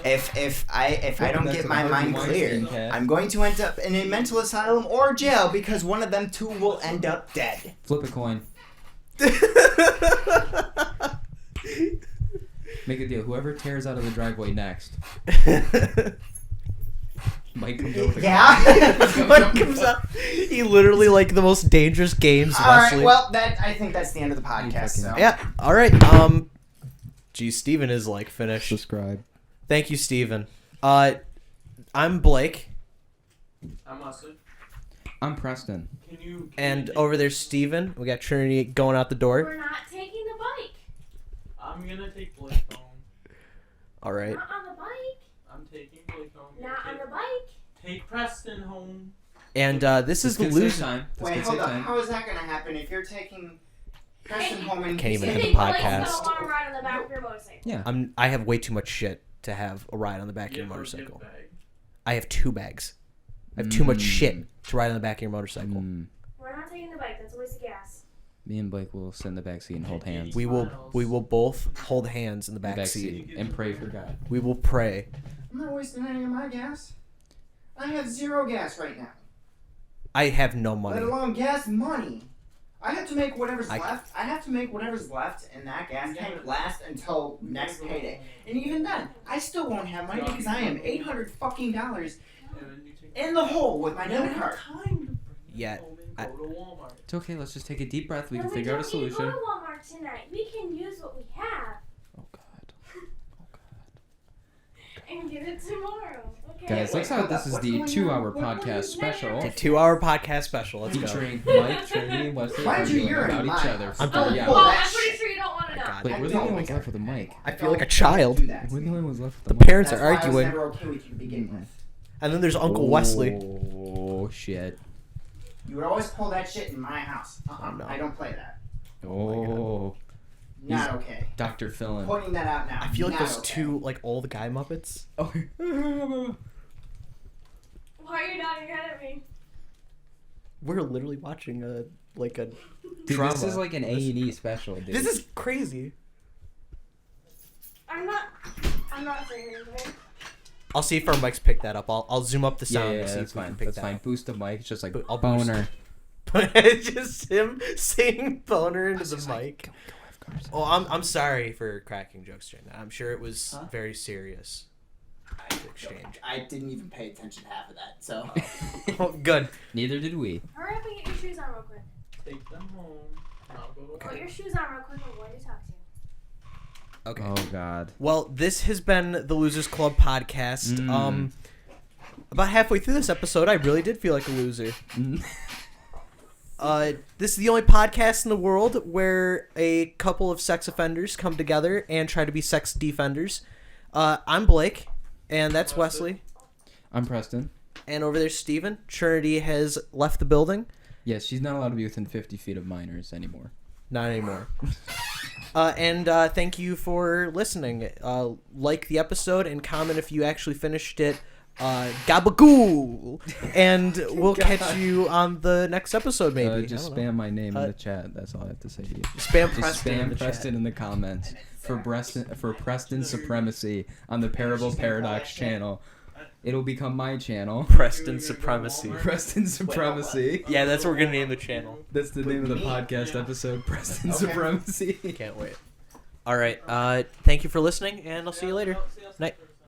If I don't get my mind clear, I'm going to end up in a mental asylum or jail because one of them two will end up dead. Flip a coin. Make a deal. Whoever tears out of the driveway next. Mike comes over. Yeah. What comes up? He literally like the most dangerous games, All right. Wesley. Well, I think that's the end of the podcast. So. Yeah. All right. Geez, Steven is like finished. Subscribe. Thank you, Steven. I'm Blake, I'm Wesley. I'm Preston. Can you? and over there's Steven. We got Trinity going out the door. We're not taking the bike. I'm gonna take Blake home. All right. Not on the bike. I'm taking Blake home. Not on the bike. Take Preston home. And this is the could save loser. time. This Wait, could hold save up. time. How is that going to happen if you're taking Preston home and Can't even You end the think Blake's podcast. gonna want to ride on the back of your motorcycle? Yeah. I have way too much shit to have a ride on the back of your Give her a motorcycle. gift bag. I have 2 bags. I have too much Mm. shit to ride on the back of your motorcycle. We're not taking the bike. That's a waste of gas. Me and Blake will sit in the back seat and hold hands. We will both hold hands in the in the back back seat. seat and pray for God. We will pray. I'm not wasting any of my gas. I have 0 gas right now. I have no Let money. alone gas money. I have to make whatever's I- left. I have to make whatever's left in that gas tank last until next payday. And even then, I still won't have money because I am $800 fucking dollars And you take in the hole with my I don't debit have card. time to bring Yeah, you home I- and go to Walmart. It's okay. Let's just take a deep breath. We No, can figure out a don't need to solution. go to Walmart tonight. We can use what we have Oh God. and get it tomorrow. Okay. Guys, looks like this is What's the going 2-hour on? podcast special The 2-hour podcast special. Let's go. featuring Mike, Trinity, and Westley Why'd you arguing urine about mine? each other for I'm 3 done. hours. Oh, that I'm pretty shit. sure you don't want to know. God. Wait, we're the only ones left with a mic. I feel like a child. Do that. We're the only ones left with The the mic. parents That's are why I was arguing. never okay with you to begin with. And then there's Uncle Wesley. Oh shit. You would always pull that shit in my house. Oh, no. I don't play that. Oh. Not okay. Dr. Phil. Pointing that out now. I feel like Not those okay. 2 like old guy Muppets. Oh. Why are you nodding at me? We're literally watching a Dude, drama. this is like an A&E special, dude. This is crazy. I'm not saying anything. I'll see if our mics pick that up. I'll zoom up the yeah, sound yeah, to see that's if we can fine. pick That's that fine. up. Boost the mic. It's just like I'll boost boner. But it's just him saying boner into the mic. Go Oh, I'm sorry for cracking jokes during that. I'm sure it was Huh? very serious. exchange. I didn't even pay attention to half of that. So Oh, good. Neither did we. Hurry up and get your shoes on real quick. Take them home. I'll go to Put your shoes on real quick. I'm going to talk to you. Okay. Oh God. Well, this has been the Losers Club podcast. About halfway through this episode, I really did feel like a loser. This is the only podcast in the world where a couple of sex offenders come together and try to be sex defenders. I'm Blake, and that's Wesley. I'm Preston. And over there's Steven. Trinity has left the building. Yes, she's not allowed to be within 50 feet of minors anymore. Not anymore. And thank you for listening. Like the episode and comment if you actually finished it. Gabagool! And we'll catch you on the next episode, maybe. Just spam my name in the chat. That's all I have to say to you. Spam Just Preston in spam the Preston chat. in the comments for Preston Supremacy on the Parable Paradox channel. It'll become my channel. Preston Supremacy. Preston Supremacy. Yeah, that's what we're gonna name the channel. That's the name of the podcast episode. Preston Supremacy. Can't wait. All right. Thank you for listening, and I'll see you later. Night.